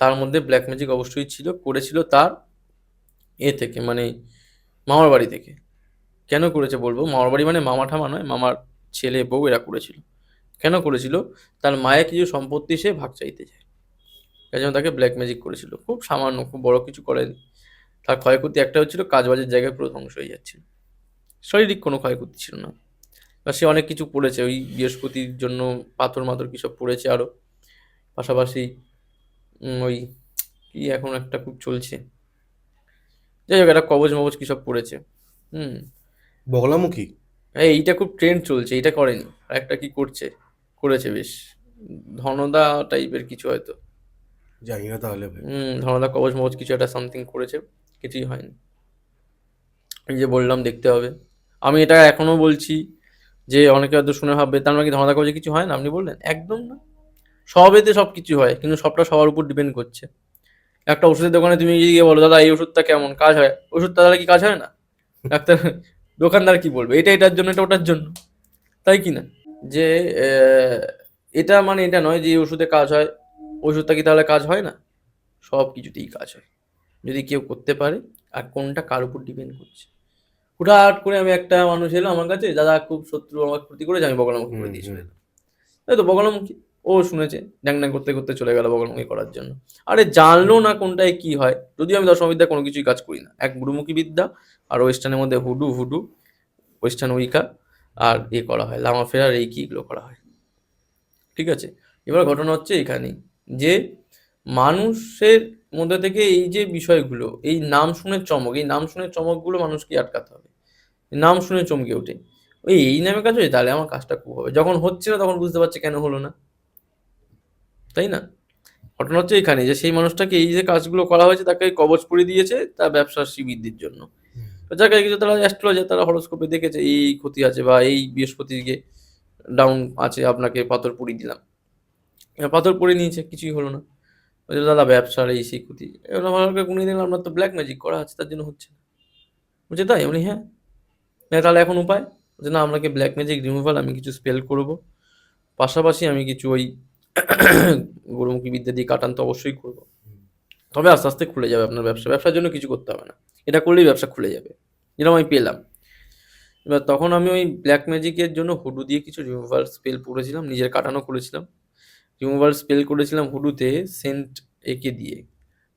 তার মধ্যে ব্ল্যাক ম্যাজিক অবশ্যই ছিল, করেছিল তার থেকে, মানে মামার বাড়ি থেকে। কেন করেছে বলবো, মামার বাড়ি মানে মামা ঠামা নয়, মামার ছেলে বউ এরা করেছিল। কেন করেছিল? তার মায়ের কিছু সম্পত্তি সে ভাগ চাইতে চায়, তাই জন্য তাকে ব্ল্যাক ম্যাজিক করেছিল, খুব সামান্য, খুব বড় কিছু করেনি। তার ক্ষয়ক্ষতি একটা হচ্ছিল, কাজ বাজের জায়গায় পুরো ধ্বংস হয়ে যাচ্ছিল। শারীরিক কোনো ক্ষয়ক্ষতি ছিল না। আর সে অনেক কিছু পড়েছে, ওই বৃহস্পতির জন্য পাথর মাথর কী সব পড়েছে আরও। পাশাপাশি ওই কি এখন একটা খুব চলছে, যাই হোক একটা কবচ মবচ কী সব পড়েছে। হুম। বগলামুখী। এইটা খুব ট্রেন্ড চলছে, এইটা করেনি। আর একটা কি করেছে বেশ, ধনদা টাইপের কিছু হয়তো। জানি না তাহলে ভাই। ধনদা কবচ মবচ কিছু একটা সামথিং করেছে, কিছুই হয়নি। এই যে বললাম দেখতে হবে। আমি এটা এখনো বলছি যে অনেকে হয়তো শুনে ভাববে তার মানে কি ধনদা কবচে কিছু হয় না, আপনি বললেন একদম না। সবেতে সব কিছু হয়, কিন্তু সবটা সবার উপর ডিপেন্ড করছে। একটা ওষুধের দোকানে তুমি যদি গিয়ে বলো দাদা এই ওষুধটা কেমন কাজ হয়, ওষুধটা তাহলে কি কাজ হয় না? ডাক্তার দোকানদার কি বলবে, এটা এটার জন্য, এটা ওটার জন্য, তাই কি না? যে এটা মানে এটা নয় যে এই ওষুধে কাজ হয়, ওষুধটা কি তাহলে কাজ হয় না? সব কিছুতেই কাজ হয় যদি কেউ করতে পারে। আর কোনটা কার উপর ডিপেন্ড করছে। হুটহাট করে আমি একটা মানুষ এলো আমার কাছে, দাদা খুব শত্রু আমার ক্ষতি করেছে, আমি বগলামুখী করে দিয়ে চলে এলাম। তাই তো বগলামুখী, ও শুনেছে ড্যাং ড্যাং করতে করতে চলে গেল বগলামুখী করার জন্য। আরে জানলো না কোনটায় কি হয়। যদিও আমি দর্শনবিদ্যা কোনো কিছুই কাজ করি না, এক গুরুমুখী বিদ্যা আর ওয়েস্টার্নের মধ্যে হুডু ওয়েস্টার্ন উইকা আর করা হয় লামা ফেরার এই কি এগুলো করা হয়। ঠিক আছে, এবার ঘটনা হচ্ছে এখানেই যে মানুষের মধ্যে থেকে এই যে বিষয়গুলো, এই নাম শুনে চমক, এই নাম শুনে চমকগুলো মানুষকে আটকাতে হবে। নাম শুনে চমকে ওঠে, এই নামে কাজ হয়েছে তাহলে আমার কাজটা খুব হবে, যখন হচ্ছে না তখন বুঝতে পারছে কেন হলো না, তাই না? ঘটনা হচ্ছে এখানে যে সেই মানুষটাকে এই যে কাজগুলো করা হয়েছে তাকে কবচ পরিয়ে দিয়েছে তার ব্যবসার শ্রীবৃদ্ধির জন্য। তো যাকে কিছু তারা অ্যাস্ট্রোলজার তারা হরোস্কোপে দেখেছে এই ক্ষতি আছে বা এই বৃহস্পতিকে ডাউন আছে, আপনাকে পাথর পরিয়ে দিলাম। এবার পাথর পরে নিয়েছে, কিছুই হলো না। বলছে দাদা ব্যবসার এই সেই ক্ষতি। এবার আমার গুনিয়ে দিলাম আপনার তো ব্ল্যাক ম্যাজিক করা আছে তার জন্য হচ্ছে না। বলছে তাই? বলি হ্যাঁ। তাহলে এখন উপায়? বলছে না আপনাকে ব্ল্যাক ম্যাজিক রিমুভাল আমি কিছু স্পেল করব, পাশাপাশি আমি কিছু ওই গুরুমুখী বিদ্যা দিয়ে কাটান তো অবশ্যই করবো। তবে আস্তে আস্তে খুলে যাবে আপনার ব্যবসা, ব্যবসার জন্য কিছু করতে হবে না, এটা করলেই ব্যবসা খুলে যাবে, যেরকম আমি পেলাম। এবার তখন আমি ওই ব্ল্যাক ম্যাজিকের জন্য হুডু দিয়ে কিছু রিমুভাল স্পেল পড়েছিলাম, নিজের কাটানো করেছিলাম। রিমুভাল স্পেল করেছিলাম হুডুতে সেন্ট দিয়ে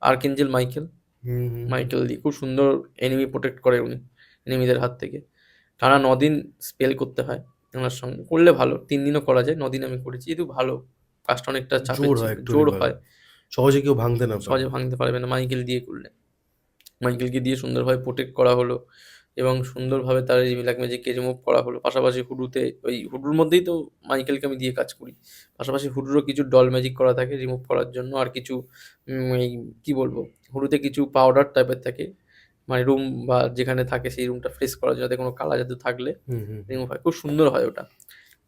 আর্কেঞ্জেল মাইকেল দিয়ে, খুব সুন্দর এনিমি প্রোটেক্ট করে উনি এনিমিদের হাত থেকে। টানা 9 দিন স্পেল করতে হয় ওনার সঙ্গে, করলে ভালো 3 দিনও করা যায়, 9 দিন আমি করেছি, কিন্তু ভালো কাজটা অনেকটা চাপের জোর ছিল, হয় একটু জোর হয়, সহজে কেউ ভাঙতে না পারে। সহজে ভাঙতে পারবে না মাইকেল দিয়ে করলে। মাইকেলকে দিয়ে সুন্দরভাবে প্রোটেক্ট করা হলো এবং সুন্দরভাবে তার এই ব্ল্যাক ম্যাজিককে রিমুভ করা হলো। পাশাপাশি হুডুতে ওই হুডুর মধ্যেই তো মাইকেলকে আমি দিয়ে কাজ করি। পাশাপাশি হুডুরও কিছু ডল ম্যাজিক করা থাকে রিমুভ করার জন্য, আর কিছু এই কী বলবো, হুডুতে কিছু পাউডার টাইপের থাকে, মানে রুম বা যেখানে থাকে সেই রুমটা ফ্রেশ করার জন্য, যাতে কোনো কালা জাদু থাকলে রিমুভ হয়, খুব সুন্দর হয় ওটা।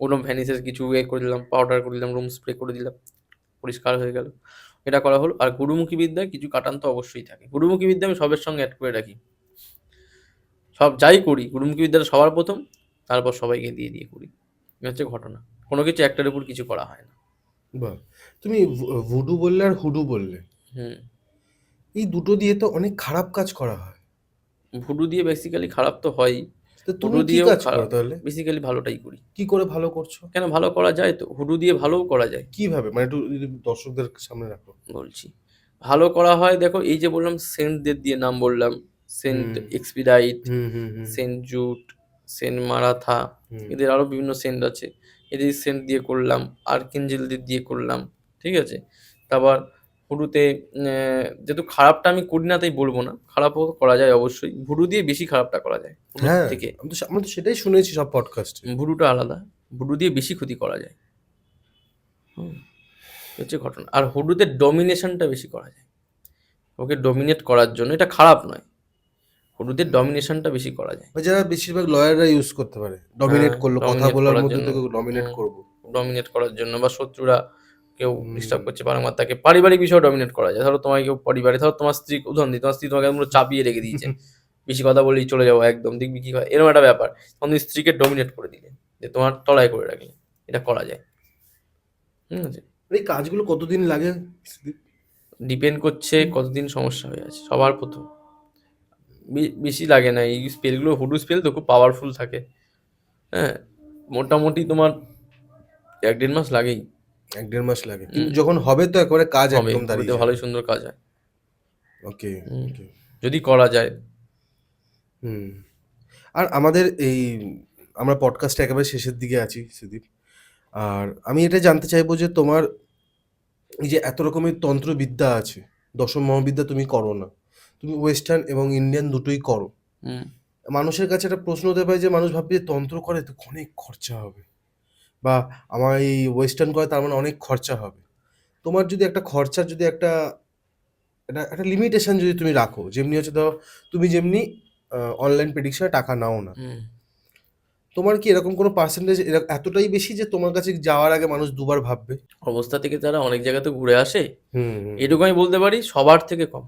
ওরম ভ্যানিসের কিছু করে দিলাম, পাউডার করে দিলাম, রুম স্প্রে করে দিলাম, পরিষ্কার হয়ে গেল। এটা করা হলো। আর গুরুমুখী বিদ্যায় কিছু কাটান তো অবশ্যই থাকে। গুরুমুখী বিদ্যা আমি সবের সঙ্গে অ্যাড করে রাখি, সব যাই করি গুরুমুখী বিদ্যাটা সবার প্রথম, তারপর সবাইকে দিয়ে দিয়ে করি। এই হচ্ছে ঘটনা, কোনো কিছু একটার উপর কিছু করা হয় না। বাহ! তুমি ভুডু বললে আর হুডু বললে, হুম। এই দুটো দিয়ে তো অনেক খারাপ কাজ করা হয়। ভুডু দিয়ে বেসিক্যালি খারাপ তো হয়ই, তো তুমি হুডু কি দিয়েও কাজ করো খারাপ, তাহলে? বেসিক্যালি ভালোটাই করি। কি করে ভালো করছো? কেন ভালো করা যায় তো, হুডু দিয়ে ভালোও করা যায়। কিভাবে? মানে একটু যদি দর্শকদের সামনে রাখো। বলছি, ভালো করা হয় দেখো, এই যে বললাম সেন্টদের দিয়ে নাম বললাম, সেন্ট হুম, এক্সপিডাইট, হুম, হুম, হুম, সেন্ট জুট, সেন্ট মারাথা, হুম, এদের আরও বিভিন্ন সেন্ট আছে। এদের সেন্ট দিয়ে করলাম, আর্কেঞ্জেলদের দিয়ে করলাম, ঠিক আছে? তারপর হুডুতে যেহেতু খারাপটা আমি করি না তাই বলবো না, খারাপও করা যায় অবশ্যই। ভুডু দিয়ে বেশি খারাপটা করা যায় হুডুর হ্যাঁ, থেকে। আমরা তো সেটাই শুনেছি সব পডকাস্টে। ভুডুটা আলাদা, ভুডু দিয়ে বেশি ক্ষতি করা যায়। হুম, এই হচ্ছে ঘটনা। আর হুডুতে ডমিনেশনটা বেশি করা যায়, ওকে ডমিনেট করার জন্য। এটা খারাপ নয়, হুডুতে ডমিনেশনটা বেশি করা যায়। বা যারা বেশিরভাগ লয়াররা ইউজ করতে পারে। ডমিনেট হ্যাঁ, করলো, কথা ডমিনেট বলার করার মধ্যে জন্য। তোকে ডমিনেট হুম, করব। ডমিনেট করার জন্য বা শত্রুরা কেউ হুম, ডিস্টার্ব করছে বারংবার তাকে, পারিবারিক বিষয়ে ডমিনেট করা যায়। ধরো তোমায় কেউ পরিবারে, ধরো তোমার স্ত্রী, উদাহরণ দিই, তোমার স্ত্রী তোমাকে একদম পুরো চাপিয়ে রেখে দিয়েছে, বেশি কথা বললেই চলে যাবো একদম, দেখবি কি হয়, এরকম একটা ব্যাপার। তখন তুমি স্ত্রীকে ডমিনেট করে দিলে, যে তোমার তলায় করে রাখলে, এটা করা যায়। ঠিক আছে, এই কাজগুলো কতদিন লাগে? ডিপেন্ড করছে কতদিন সমস্যা হয়ে আছে সবার প্রথম। বেশি লাগে না, এই স্পেলগুলো হুডু স্পেল তো খুব পাওয়ারফুল থাকে। হ্যাঁ, মোটামুটি তোমার 1-1.5 মাস লাগেই। 1-1.5 মাস লাগে। হুম, কিন্তু যখন হবে তো একবারে কাজ হবে, একদম হুডুতে দাঁড়িয়ে যাবে। ভালোই সুন্দর কাজ হয়। ওকে, হুম, ওকে। যদি করা যায়। হুম। আর আমাদের আমরা পডকাস্টে একেবারে শেষের দিকে আছি সুদীপ। আর আমি এটা জানতে চাইবো যে তোমার এই যে এত রকমের তন্ত্রবিদ্যা আছে, দশম মহাবিদ্যা তুমি করো না, তুমি ওয়েস্টার্ন এবং ইন্ডিয়ান দুটোই করো। হুম। মানুষের কাছে একটা প্রশ্ন হতে পারে যে মানুষ ভাববে যে তন্ত্র করে তো অনেক খরচা হবে, বা আমার এই ওয়েস্টার্ন করে তার মানে অনেক খরচা হবে। তোমার যদি একটা খরচার যদি একটা একটা লিমিটেশন যদি তুমি রাখো, যেমনি হচ্ছে ধরো তুমি যেমনি অনলাইন প্রেডিকশনে টাকা নাও না, হুম। তোমার কি এরকম কোনো পার্সেন্টেজ এতটাই বেশি যে তোমার কাছে যাওয়ার আগে মানুষ দুবার ভাববে? অবস্থা থেকে তারা অনেক জায়গাতে ঘুরে আসে, হুম হুম এটুকু আমি বলতে পারি, সবার থেকে কম,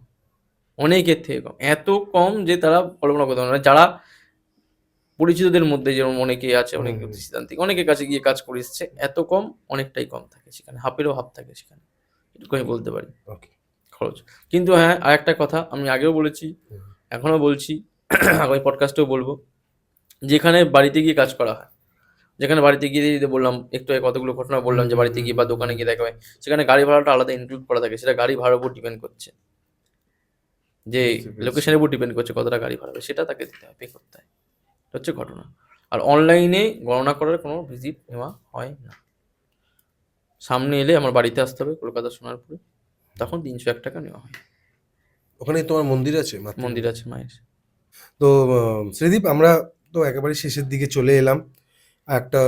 অনেকের থেকে কম, এত কম যে তারা কল্পনা করতে পারে না। যারা পরিচিতদের মধ্যে যেমন অনেকে আছে, অনেক হুম সিদ্ধান্তিক, অনেকের কাছে গিয়ে কাজ করে এসছে, এত কম, অনেকটাই কম থাকে সেখানে, হাফেরও হাফ থাকে সেখানে, এটুকু আমি বলতে পারি ওকে। খরচ। কিন্তু হ্যাঁ, আরেকটা কথা আমি আগেও বলেছি, এখনো বলছি, আগামী পডকাস্টেও বলবো, যেখানে বাড়িতে গিয়ে কাজ করা হয়, যেখানে বাড়িতে গিয়ে যে বললাম একটু আগে কতগুলো ঘটনা বললাম যে বাড়িতে গিয়ে বা দোকানে গিয়ে দেখা হয়, সেখানে গাড়ি ভাড়াটা আলাদা ইনক্লুড করা থাকে, সেটা গাড়ি ভাড়ার উপর ডিপেন্ড করছে, যে বুঝতে পেরেছি। লোকেশনের উপর ডিপেন্ড করছে কতটা গাড়ি ভাড়া হবে, সেটা তাকে দিতে হয়, পে করতে হয়। এটা হচ্ছে ঘটনা। আর অনলাইনে গণনা করার কোনো ভিজিট নেওয়া হয় না। সামনে এলে আমার বাড়িতে আসতে হবে কলকাতা সোনারপুরে, তখন 301 টাকা নেওয়া হয়। ওখানে তোমার মন্দির আছে মন্দির মাতৃ? আছে মায়ের। তো শ্রীদীপ, আমরা তো একেবারে শেষের দিকে চলে এলাম। একটা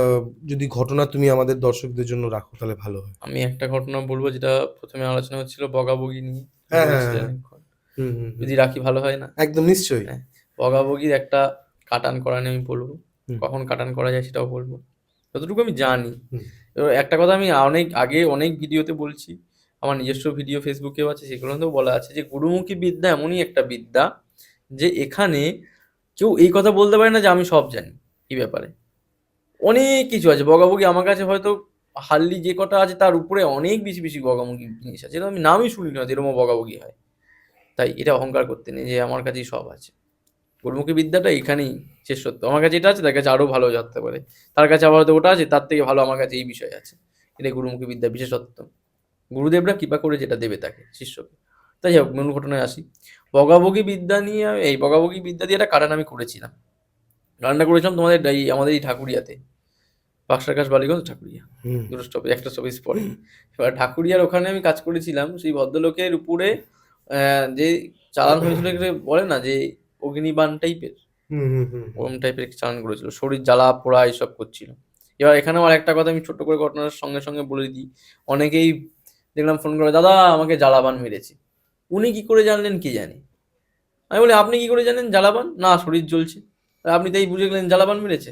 যদি ঘটনা তুমি আমাদের দর্শকদের জন্য রাখো তাহলে ভালো হয়। আমি একটা ঘটনা বলবো, যেটা প্রথমে আলোচনা হচ্ছিল বগাবগি নিয়ে, তুমি হ্যাঁ হ্যাঁ বলছিলে হ্যাঁ। অনেকক্ষণ। হুম হুম হুম। যদি রাখি ভালো হয় না? একদম নিশ্চয়ই। হ্যাঁ, বগাবগির একটা কাটান করা নিয়ে আমি বলবো, হুম কখন কাটান করা যায় সেটাও বলবো, যতটুকু আমি জানি। হুম এবার একটা কথা আমি অনেক আগে অনেক ভিডিওতে বলছি, আমার নিজস্ব ভিডিও ফেসবুকেও আছে, সেগুলোতেও বলা আছে যে গুরুমুখী বিদ্যা এমনই একটা বিদ্যা যে এখানে কেউ এই কথা বলতে পারে না যে আমি সব জানি এই ব্যাপারে। অনেক কিছু আছে বগাবগি, আমার কাছে হয়তো হার্ডলি যে কটা আছে তার উপরে অনেক বেশি বেশি বগাবগি জিনিস আছে, যেটা আমি নামই শুনি না যেরকম বগাবগি হয়। তাই এটা অহংকার করতে নেই যে আমার কাছেই সব আছে। গুরুমুখী বিদ্যাটা এখানেই শেষ সত্য। আমার কাছে এটা আছে, তার কাছে আরো ভালো জানতে পারে, তার কাছে আবার হয়তো ওটা আছে, তার থেকে ভালো আমার কাছে এই বিষয় আছে। এটাই গুরুমুখী বিদ্যা বিশেষত্ব। গুরুদেবরা কৃপা করে যেটা দেবে তাকে শিষ্যকে। তাই হোক, মূল ঘটনায় আসি। বগাবগি বিদ্যা নিয়ে এই বগাবগি বিদ্যা দিয়ে একটা কাটান আমি করেছিলাম। কাটানটা করেছিলাম তোমাদের এই আমাদের এই ঠাকুরিয়াতে, বাক্সারকাশ বালিগঞ্জ ঠাকুরিয়া, হুম দুটো স্টপেজ, একটা স্টপেজ পরে। এবার ঠাকুরিয়ার ওখানে আমি কাজ করেছিলাম, সেই ভদ্রলোকের উপরে যে চালান হয়েছিল, এগুলো বলে না যে অগ্নিবাণ টাইপের, হুম হুম হুম হুম। ওরম টাইপের চালান করেছিল, শরীর জ্বালা পোড়া এইসব করছিল। এবার এখানেও আর একটা কথা আমি ছোট্ট করে ঘটনার সঙ্গে সঙ্গে বলে দিই, অনেকেই দেখলাম ফোন করে, দাদা আমাকে জ্বালাবান মেরেছে। উনি কি করে জানলেন কি জানি। আমি বলি আপনি কি করে জানেন জ্বালাবান? না শরীর জ্বলছে। আপনি তাই বুঝে গেলেন জ্বালাবান মেরেছে?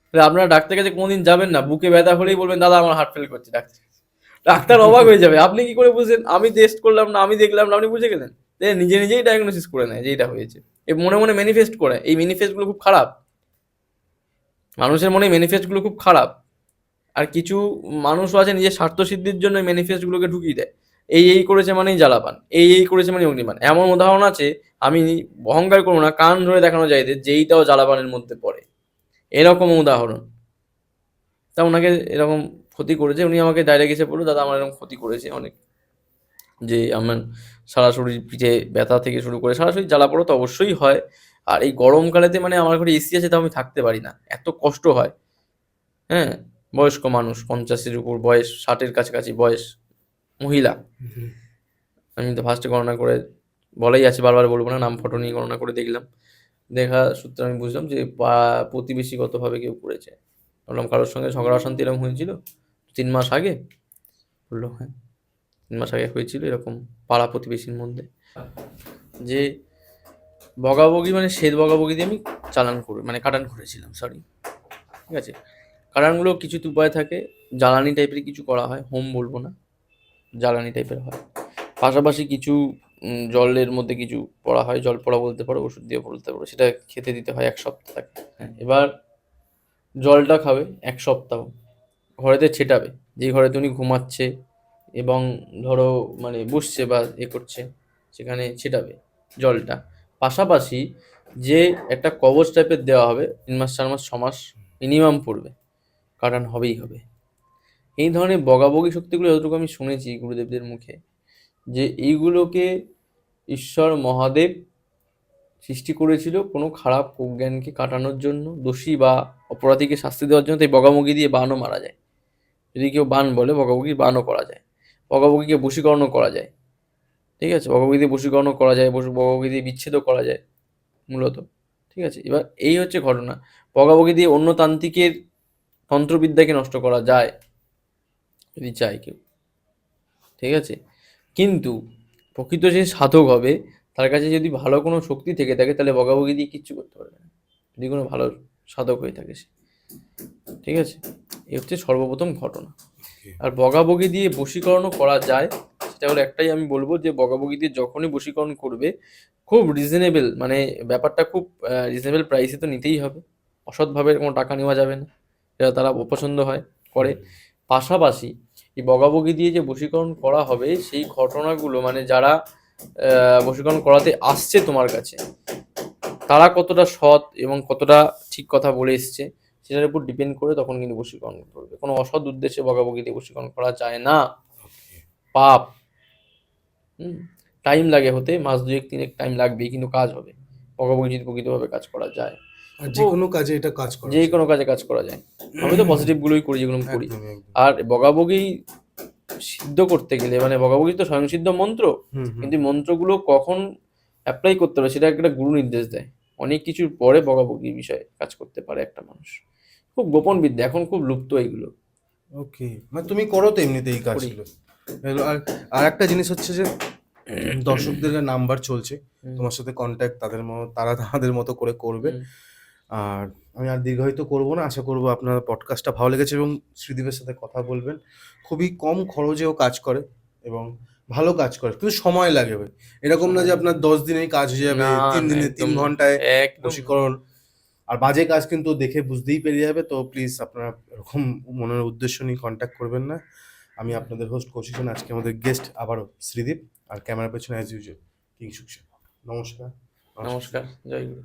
তাহলে আপনারা ডাক্তারের কাছে কোনোদিন যাবেন না, বুকে ব্যথা হলেই বলবেন দাদা আমার হার্ট ফেল করছে, ডাক্তার ডাক্তার অবাক হয়ে যাবে, আপনি কি করে বুঝলেন? আমি টেস্ট করলাম না, আমি দেখলাম না, আপনি বুঝে গেলেন? নিজে নিজেই ডায়াগনোসিস করে নেয় যে এটা হয়েছে, এ মনে মনে ম্যানিফেস্ট করে। এই ম্যানিফেস্ট গুলো খুব খারাপ, মানুষের মনে ম্যানিফেস্ট গুলো খুব খারাপ। আর কিছু মানুষও আছে নিজের স্বার্থ সিদ্ধির জন্য ম্যানিফেস্ট গুলোকে ঢুকিয়ে দেয়, এই এই করেছে মানেই জ্বালাপান, এই এই করেছে মানে অগ্নিপান। এমন উদাহরণ আছে, আমি অহংকার করবো না, কান ধরে দেখানো যায় যে এইটাও জ্বালাপানের মধ্যে পড়ে, এরকম উদাহরণ। তা ওনাকে এরকম ক্ষতি করেছে, উনি আমাকে ডাইরেক্ট এসে বললো দাদা আমার এরকম ক্ষতি করেছে অনেক, যে আমার সারা শরীর পিঠে ব্যথা থেকে শুরু করে সারা শরীর জ্বালা পোড়া তো অবশ্যই হয়। আর এই গরমকালেতে মানে আমার ঘরে এসি আছে, তাও আমি থাকতে পারি না, এত কষ্ট হয়। হ্যাঁ, বয়স্ক মানুষ, 50-এর উপর বয়স, 60-এর কাছাকাছি বয়স, মহিলা। আমি তো ফার্স্টে গণনা করে, বলাই আছে বারবার বলবো না, নাম ফটো নিয়ে গণনা করে দেখলাম, দেখা সূত্রে আমি বুঝলাম যে প্রতিবেশীগতভাবে কেউ করেছে। বললাম কারোর সঙ্গে ঝগড়া অশান্তি এরকম হয়েছিল 3 মাস আগে? বললো হ্যাঁ, 3 মাস আগে হয়েছিল এরকম, পাড়া প্রতিবেশীর মধ্যে। যে বগাবগি মানে শ্বেত বগাবগি দিয়ে আমি চালান করে মানে কাটান করেছিলাম, সরি। ঠিক আছে, কাটানগুলো কিছু উপায় থাকে, জ্বালানি টাইপের কিছু করা হয়, হোম বলবো না, জ্বালানি টাইপের হয়। পাশাপাশি কিছু জলের মধ্যে কিছু পড়া হয়, জল পড়া বলতে পারো, ওষুধ দিয়ে বলতে পারো, সেটা খেতে দিতে হয় 1 সপ্তাহ থাকে। হ্যাঁ, এবার জলটা খাবে 1 সপ্তাহ, ঘরেতে ছেটাবে, যে ঘরে তুমি ঘুমাচ্ছে এবং ধরো মানে বসছে বা করছে, সেখানে ছেটাবে জলটা। পাশাপাশি যে একটা কবচ টাইপের দেওয়া হবে, 3 মাস 4 মাস 6 মাস মিনিমাম পড়বে, কারণ হবেই হবে। এই ধরনের বগাবগি শক্তিগুলো যতটুকু আমি শুনেছি গুরুদেবদের মুখে, যে এইগুলোকে ঈশ্বর মহাদেব সৃষ্টি করেছিল কোনো খারাপ অজ্ঞানকে কাটানোর জন্য, দোষী বা অপরাধীকে শাস্তি দেওয়ার জন্য। তাই বগাবগি দিয়ে বানও মারা যায়। যদি কেউ বান বলে, বগাবগির বানও করা যায়, বগাবগিকে বশীকরণও করা যায়। ঠিক আছে, বগাবগি দিয়ে বশীকরণও করা যায়, বগাবগি দিয়ে বিচ্ছেদও করা যায় মূলত। ঠিক আছে, এবার এই হচ্ছে ঘটনা। বগাবগি দিয়ে অন্য তান্ত্রিকের তন্ত্রবিদ্যাকে নষ্ট করা যায় যদি চায় কেউ। ঠিক আছে, কিন্তু প্রকৃত যে সাধক হবে তার কাছে যদি ভালো কোনো শক্তি থেকে থাকে, তাহলে বগাবগি দিয়ে কিচ্ছু করতে পারবে না, যদি কোনো ভালো সাধক হয়ে থাকে সে। ঠিক আছে, এই হচ্ছে সর্বপ্রথম ঘটনা। আর বগাবগি দিয়ে বশীকরণও করা যায়, সেটা হলো একটাই আমি বলবো যে বগাবগি দিয়ে যখনই বশীকরণ করবে, খুব রিজনেবল, মানে ব্যাপারটা খুব রিজনেবল প্রাইসে তো নিতেই হবে, অসৎভাবে কোনো টাকা নেওয়া যাবে না, যেটা তারা অপছন্দ হয় করে। পাশাপাশি এই বগাবগি দিয়ে যে বশীকরণ করা হবে, সেই ঘটনাগুলো মানে যারা বশীকরণ করাতে আসছে তোমার কাছে, তারা কতটা সৎ এবং কতটা ঠিক কথা বলে এসছে সেটার উপর ডিপেন্ড করে তখন কিন্তু বশীকরণ করবে। কোনো অসৎ উদ্দেশ্যে বগাবগি দিয়ে বশীকরণ করা যায় না, পাপ। টাইম লাগে হতে, মাস দুয়েক তিনেক টাইম লাগবেই, কিন্তু কাজ হবে বগাবগি যদি প্রকৃতভাবে কাজ করা যায়। আর যে কোনো কাজে এটা কাজ করা যে কোনো কাজে কাজ করা যায়। আমি তো পজিটিভ গুলোই করি, যেগুলো আমি করি। একদমই, একদম। আর বগাবগি সিদ্ধ করতে গেলে, মানে বগাবগি তো স্বয়ংসিদ্ধ মন্ত্র, কিন্তু এই মন্ত্রগুলো কখন অ্যাপ্লাই করতে হবে সেটা একটা গুরু নির্দেশ দেয়। অনেক কিছুর পরে বগাবগির বিষয়ে কাজ করতে পারে একটা মানুষ। খুব গোপন বিদ্যা, এখন খুব লুপ্ত এইগুলো। ওকে, মানে তুমি করো তো এমনিতে এই কাজগুলো। আর আর একটা জিনিস হচ্ছে যে দর্শকদের নাম্বার চলছে, তোমার সাথে কন্ট্যাক্ট তারা তাদের মতো করে করবে। আর আমি আর দীর্ঘায়িত করবো না, আশা করবো আপনার পডকাস্টটা ভালো লেগেছে এবং শ্রীদীপের সাথে কথা বলবেন। খুবই কম খরচেও কাজ করে এবং ভালো কাজ করে, কিন্তু সময় লাগে ভাই। এরকম না যে আপনার 10 দিনেই কাজ হয়ে যাবে, না, 3 না, দিনে একদম 3 না। ঘন্টায় একদম না। বশীকরণ। আর বাজে কাজ কিন্তু দেখে বুঝতেই পেরে যাবে। তো প্লিজ আপনারা এরকম মনের উদ্দেশ্য নিয়ে কন্ট্যাক্ট করবেন না। আমি আপনাদের হোস্ট কৌশিক সেন, আজকে আমাদের গেস্ট আবারও শ্রীদীপ, আর ক্যামেরার পেছনে অ্যাজ ইউজুয়াল কিংশুক সেন। নমস্কার। নমস্কার, জয় গুরু।